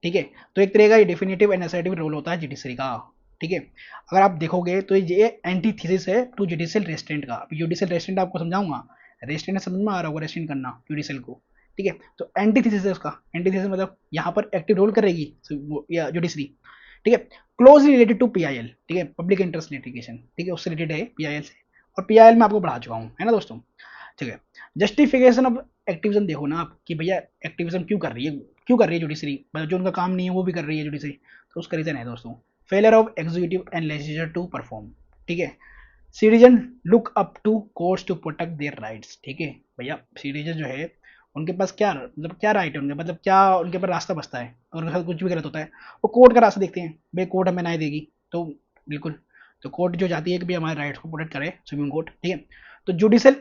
ठीक है। तो एक तरह का ये डेफिनेटिव एंड असर्टिव रोल होता है जुडिशरी का, ठीक है। अगर आप देखोगे तो ये एंटीथेसिस है टू जुडिशियल रेस्ट्रेंट का। जुडिशियल रेस्ट्रेंट आपको समझाऊंगा, रेस्ट्रेंट समझ में आ रहा होगा, रेस्ट्रेंट करना जुडिशियल को, ठीक है। तो एंटीथेसिस है उसका, एंटीथेसिस मतलब यहाँ पर एक्टिव रोल करेगी या जुडिशरी, ठीक है। क्लोजली रिलेटेड टू पीआईएल, ठीक है, पब्लिक इंटरेस्ट लिटिगेशन, ठीक है, उससे रिलेटेड है पीआईएल से, और पीआईएल में आपको पढ़ा चुका हूँ, है ना दोस्तों, ठीक है। जस्टिफिकेशन ऑफ एक्टिविज्म देखो ना आप कि भैया एक्टिविज्म क्यों कर रही है, क्यों कर रही है जुडिशरी, मतलब जो उनका काम नहीं है वो भी कर रही है जुडिशरी, तो उसका रीजन है दोस्तों, failure of executive and legislature to perform, ठीक है। Citizen look up to courts to protect their rights, ठीक है। भैया सिटीजन जो है उनके पास क्या मतलब क्या राइट है उनके, मतलब क्या उनके पास रास्ता बचता है, और उनके साथ कुछ भी गलत होता है वो कोर्ट का रास्ता देखते हैं, भाई कोर्ट हमें न्याय देगी, तो बिल्कुल, तो कोर्ट जो चाहती है कि भाई हमारे राइट्स को प्रोटेक्ट करे, सुप्रीम कोर्ट, ठीक है। तो जुडिशियल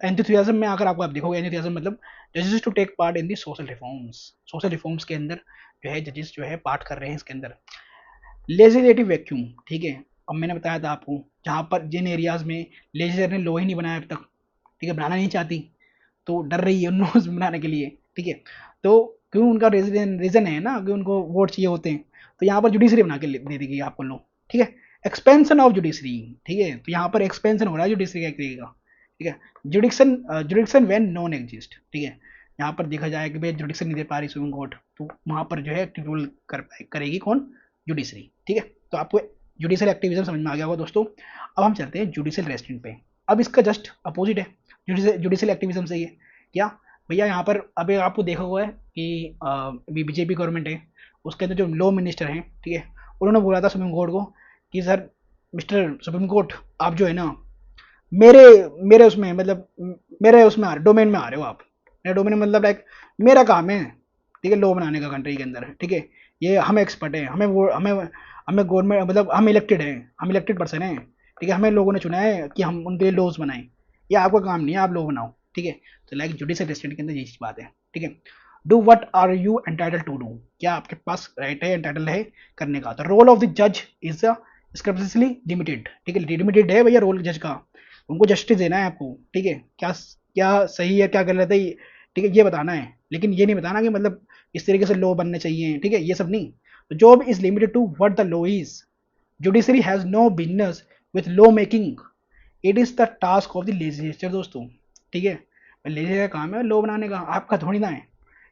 एंथुसियाज्म में अगर आपको आप देखोगे, एंथुसियाज्म मतलब जजेस to take part in the social reforms के अंदर जो है जजेस जो है पार्ट कर रहे हैं इसके अंदर। लेजिस्लेटिव वैक्यूम, ठीक है। अब मैंने बताया था आपको, जहाँ पर जिन एरियाज में लेजिस्लेचर ने लॉ ही नहीं बनाया अब तक, ठीक है, बनाना नहीं चाहती, तो डर रही है उन लॉज बनाने के लिए, ठीक है। तो क्यों उनका रीजन है ना कि उनको वोट चाहिए होते हैं, तो यहाँ पर जुडिशरी बना के दे देगी आपको लो, ठीक है। एक्सपेंशन ऑफ जुडिशरी, ठीक है, तो यहाँ पर एक्सपेंशन हो रहा है जुडिशरी का एक तरीके का, ठीक है। जुडिक्शन व्हेन नॉन एग्जिस्ट, ठीक है। यहाँ पर देखा जाए कि भाई जुडिक्शन नहीं दे पा रही सुप्रीम कोर्ट, तो वहाँ पर जो है एक्टिव रोल करेगी कौन, जुडिशरी, ठीक है। तो आपको जुडिशियल एक्टिविज्म समझ में आ गया होगा दोस्तों। अब हम चलते हैं जुडिशियल रेस्ट्रेंट पे। अब इसका जस्ट अपोजिट है जुडिशियल एक्टिविज्म से, ये क्या भैया, यहाँ पर अभी आपको देखा हुआ है कि बीजेपी गवर्नमेंट है, उसके अंदर जो लॉ मिनिस्टर हैं, ठीक है, उन्होंने बोला था सुप्रीम कोर्ट को कि सर मिस्टर सुप्रीम कोर्ट, आप जो है ना मेरे मेरे उसमें मतलब मेरे उसमें डोमेन में आ रहे हो आप, मेरे डोमेन में मतलब लाइक मेरा काम है, ठीक है, लॉ बनाने का कंट्री के अंदर, ठीक है। ये हम एक्सपर्ट हैं, हमें वो हमें हमें गवर्नमेंट मतलब हम इलेक्टेड हैं, हम इलेक्टेड पर्सन हैं, ठीक है, हमें लोगों ने चुना है कि हम उनके लिए लॉज बनाएं, ये आपका काम नहीं है, आप लॉ बनाओ, ठीक है। तो लाइक जुडिशियल रेस्ट्रेंट के अंदर यही बात है, ठीक है। Do what are you entitle to do, क्या आपके पास राइट है, एंटाइटल है करने का। तो रोल ऑफ द जज इज स्क्रिप्चुअली लिमिटेड, ठीक है, लिमिटेड है भैया रोल जज का, उनको जस्टिस देना है आपको, ठीक है, क्या क्या सही है क्या गलत है, ठीक है, ये बताना है, लेकिन ये नहीं बताना कि मतलब इस तरीके से लॉ बनने चाहिए, ठीक है, ये सब नहीं। तो job is limited to what the law is, judiciary has no business with law making, it is the task of the legislature दोस्तों, ठीक है। लेजिस्लेचर का काम है लॉ बनाने का, आपका थोड़ी ना है,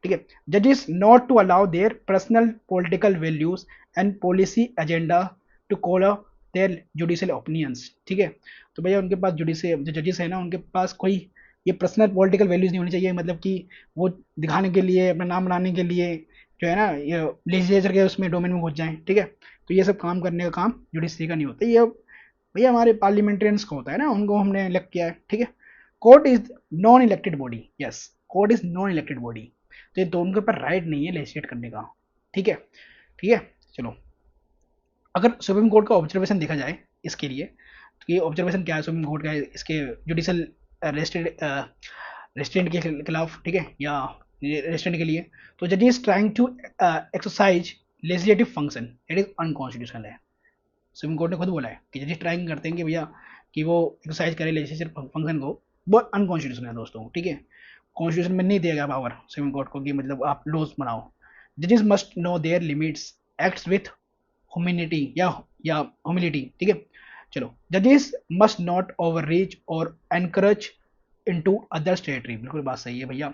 ठीक है। जजेस not to allow their personal political values and policy agenda to call their judicial opinions, ठीक है। तो भैया उनके पास जुडिशियल जो जजेस है ना, उनके पास कोई ये पर्सनल पॉलिटिकल वैल्यूज नहीं होनी चाहिए, मतलब कि वो दिखाने के लिए, अपना नाम बनाने के लिए जो है ना ये लेजिस्लेचर के उसमें डोमेन में घुस जाएं, ठीक है। तो ये सब काम करने का काम जुडिशरी का नहीं होता, ये भैया हमारे पार्लियामेंटेरियंस का होता है ना, उनको हमने इलेक्ट किया है, ठीक है। Court is non elected body, yes, court is non elected body, तो ये दोनों के ऊपर राइट नहीं है लेजिस्लेट करने का, ठीक है, ठीक है। चलो, अगर सुप्रीम कोर्ट का ऑब्जर्वेशन देखा जाए इसके लिए, तो ये ऑब्जर्वेशन क्या है सुप्रीम कोर्ट का इसके जुडिशियल रेस्टेंट के खिलाफ, ठीक है, या रेस्टेंट के लिए, तो जज is trying to exercise legislative function, it is unconstitutional है। सुप्रीम कोर्ट ने खुद बोला है कि जजेस ट्राइंग करते हैं कि भैया कि वो एक्सरसाइज करे लेजिस्लेटिव फंक्शन को, वो अनकॉन्स्टिट्यूशनल है दोस्तों, ठीक है। कॉन्स्टिट्यूशन में नहीं दिया गया पावर सुप्रीम कोर्ट को कि मतलब आप लॉज बनाओ। जजेस must know there limits, acts with humanity या ह्यूमिलिटी, ठीक है। चलो, जजेस मस्ट नॉट ओवर रीच और एनकरेज इनटू अदर्स टेरिटरी, बिल्कुल बात सही है भैया,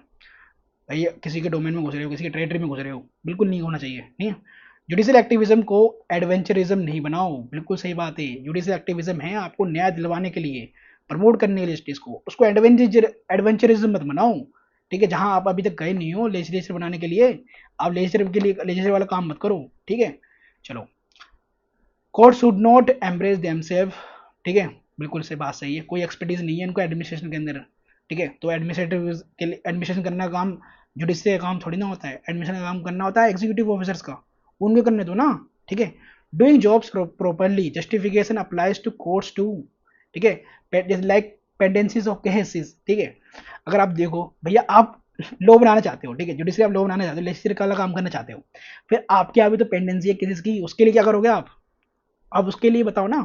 भैया किसी के डोमेन में घुस रहे हो, किसी के टेरिटरी में घुस रहे हो, बिल्कुल नहीं होना चाहिए, नहीं। जुडिशियल एक्टिविज्म को एडवेंचरिज्म नहीं बनाओ, बिल्कुल सही बात है। जुडिशियल एक्टिविज्म है आपको न्याय दिलवाने के लिए, प्रमोट करने के लिए जस्टिस को, उसको एडवेंचरिज्म मत बनाओ, ठीक है। जहां आप अभी तक गए नहीं हो लेजिस्लेचर बनाने के लिए, आप लेजिस्लेचर के लिए लेजिस्लेचर वाला काम मत करो, ठीक है। चलो, court should not embrace themselves, ठीक है, बिल्कुल से बात सही है, कोई एक्सपर्टीज नहीं है इनको एडमिनिस्ट्रेशन के अंदर, ठीक है। तो एडमिनिस्ट्रेटिव के लिए एडमिनिस्ट्रेशन करने का काम जुडिशियल का काम थोड़ी ना होता है, एडमिनिस्ट्रेशन का काम करना होता है एग्जीक्यूटिव ऑफिसर्स का, उनको करने दो ना, ठीक है। Doing jobs properly, justification applies to courts too, ठीक है, जैसे लाइक पेंडेंसीज ऑफ केसेस, ठीक है। अगर आप देखो भैया, आप लॉ बनाना चाहते हो, ठीक है, जुडिशरी आप लॉ बनाना चाहते हो, लेजिस्लेचर का काम करना चाहते हो, फिर आपके यहाँ भी तो पेंडेंसी है केसेस की, उसके लिए क्या करोगे आप उसके लिए बताओ ना,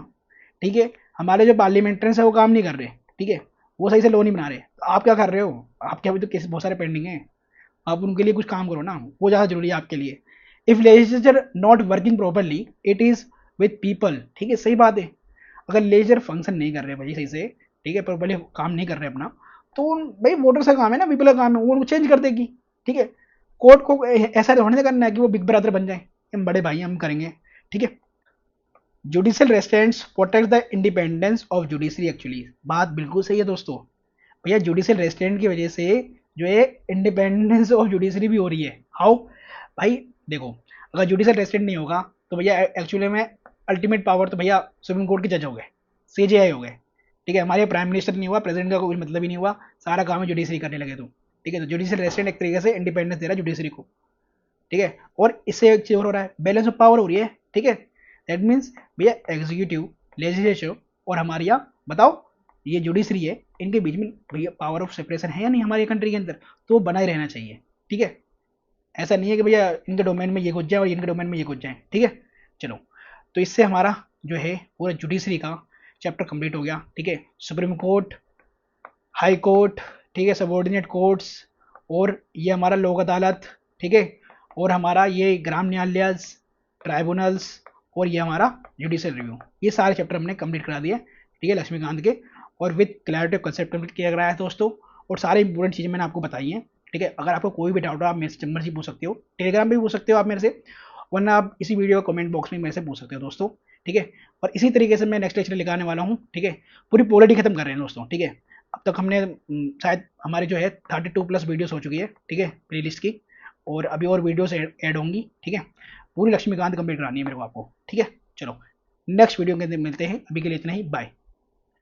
ठीक है। हमारे जो पार्लियामेंट्रियंस है वो काम नहीं कर रहे, ठीक है, वो सही से लॉ नहीं बना रहे, तो आप क्या कर रहे हो, आपके अभी तो केसेस बहुत सारे पेंडिंग हैं, आप उनके लिए कुछ काम करो ना, वो ज़्यादा जरूरी है आपके लिए। If legislature not working properly it is with people, ठीक है, सही बात है। अगर लेजिस्लेचर फंक्शन नहीं कर रहे भाई सही से, ठीक है, प्रॉपरली काम नहीं कर रहे अपना, तो भाई वोटर्स का काम है ना, पीपल का काम है, वो चेंज कर देगी, ठीक है। कोर्ट को ऐसा होने से करना है कि वो बिग ब्रदर बन जाए, हम बड़े भाई हम करेंगे, ठीक है। Judicial restraints protect the independence of judiciary, actually बात बिल्कुल सही है दोस्तों। भैया जुडिशियल रेस्ट्रेंट की वजह से जो है इंडिपेंडेंस ऑफ जुडिशरी भी हो रही है। हाउ? भाई देखो, अगर जुडिशियल रेस्ट्रेंट नहीं होगा तो भैया एक्चुअली में अल्टीमेट पावर तो भैया सुप्रीम कोर्ट के जज हो गए, सीजेआई हो गए, ठीक है। हमारे प्राइम मिनिस्टर नहीं हुआ, प्रेसिडेंट का कोई मतलब ही नहीं हुआ, सारा काम है जुडिशरी करने लगे तो, ठीक है। तो जुडिशियल रेस्ट्रेंट एक तरीके से इंडिपेंडेंस दे रहा है जुडिशरी को, ठीक है। और इससे एक चीज और हो रहा है, बैलेंस ऑफ पावर हो रही है, ठीक है। दैट मीन्स भैया एग्जीक्यूटिव, लेजिस्लेचर और हमारे यहाँ बताओ ये जुडिशरी है, इनके बीच में भैया पावर ऑफ सेपरेशन है या नहीं हमारी कंट्री के अंदर, तो वो बना ही रहना चाहिए, ठीक है। ऐसा नहीं है कि भैया इनके डोमेन में ये घुस जाए और इनके डोमेन में ये घुस जाए, ठीक है। चलो, तो इससे हमारा जो है पूरा जुडिशरी का चैप्टर कंप्लीट हो गया, ठीक है। सुप्रीम कोर्ट, हाई कोर्ट, ठीक है, सबॉर्डिनेट कोर्ट्स, और ये हमारा लोक अदालत, ठीक है, और हमारा ये ग्राम न्यायालय, ट्राइब्यूनल्स, और ये हमारा जुडिशियल रिव्यू, ये सारे चैप्टर हमने कंप्लीट करा दिए, ठीक है, लक्ष्मीकांत के, और with clarity of concept complete किया गया है दोस्तों, और सारे इंपॉर्टेंट चीज़ें मैंने आपको बताई हैं, ठीक है। अगर आपको कोई भी डाउट हो आप मेरे से मर्जी पूछ सकते हो, टेलीग्राम पे भी पूछ सकते हो आप मेरे से, वरना आप इसी वीडियो कमेंट बॉक्स में मेरे से पूछ सकते हो दोस्तों, ठीक है। और इसी तरीके से मैं नेक्स्ट लेक्चर लेकर वाला हूँ, ठीक है। पूरी पॉलिटी खत्म कर रहे हैं दोस्तों, ठीक है। अब तक हमने शायद हमारी जो है 32+ वीडियोस हो चुकी है, ठीक है, प्लेलिस्ट की, और अभी और वीडियोस ऐड होंगी, ठीक है। पूरी लक्ष्मीकांत कंप्लीट करानी है मेरे को आपको, ठीक है। चलो नेक्स्ट वीडियो के अंदर मिलते हैं, अभी के लिए इतना ही, बाय।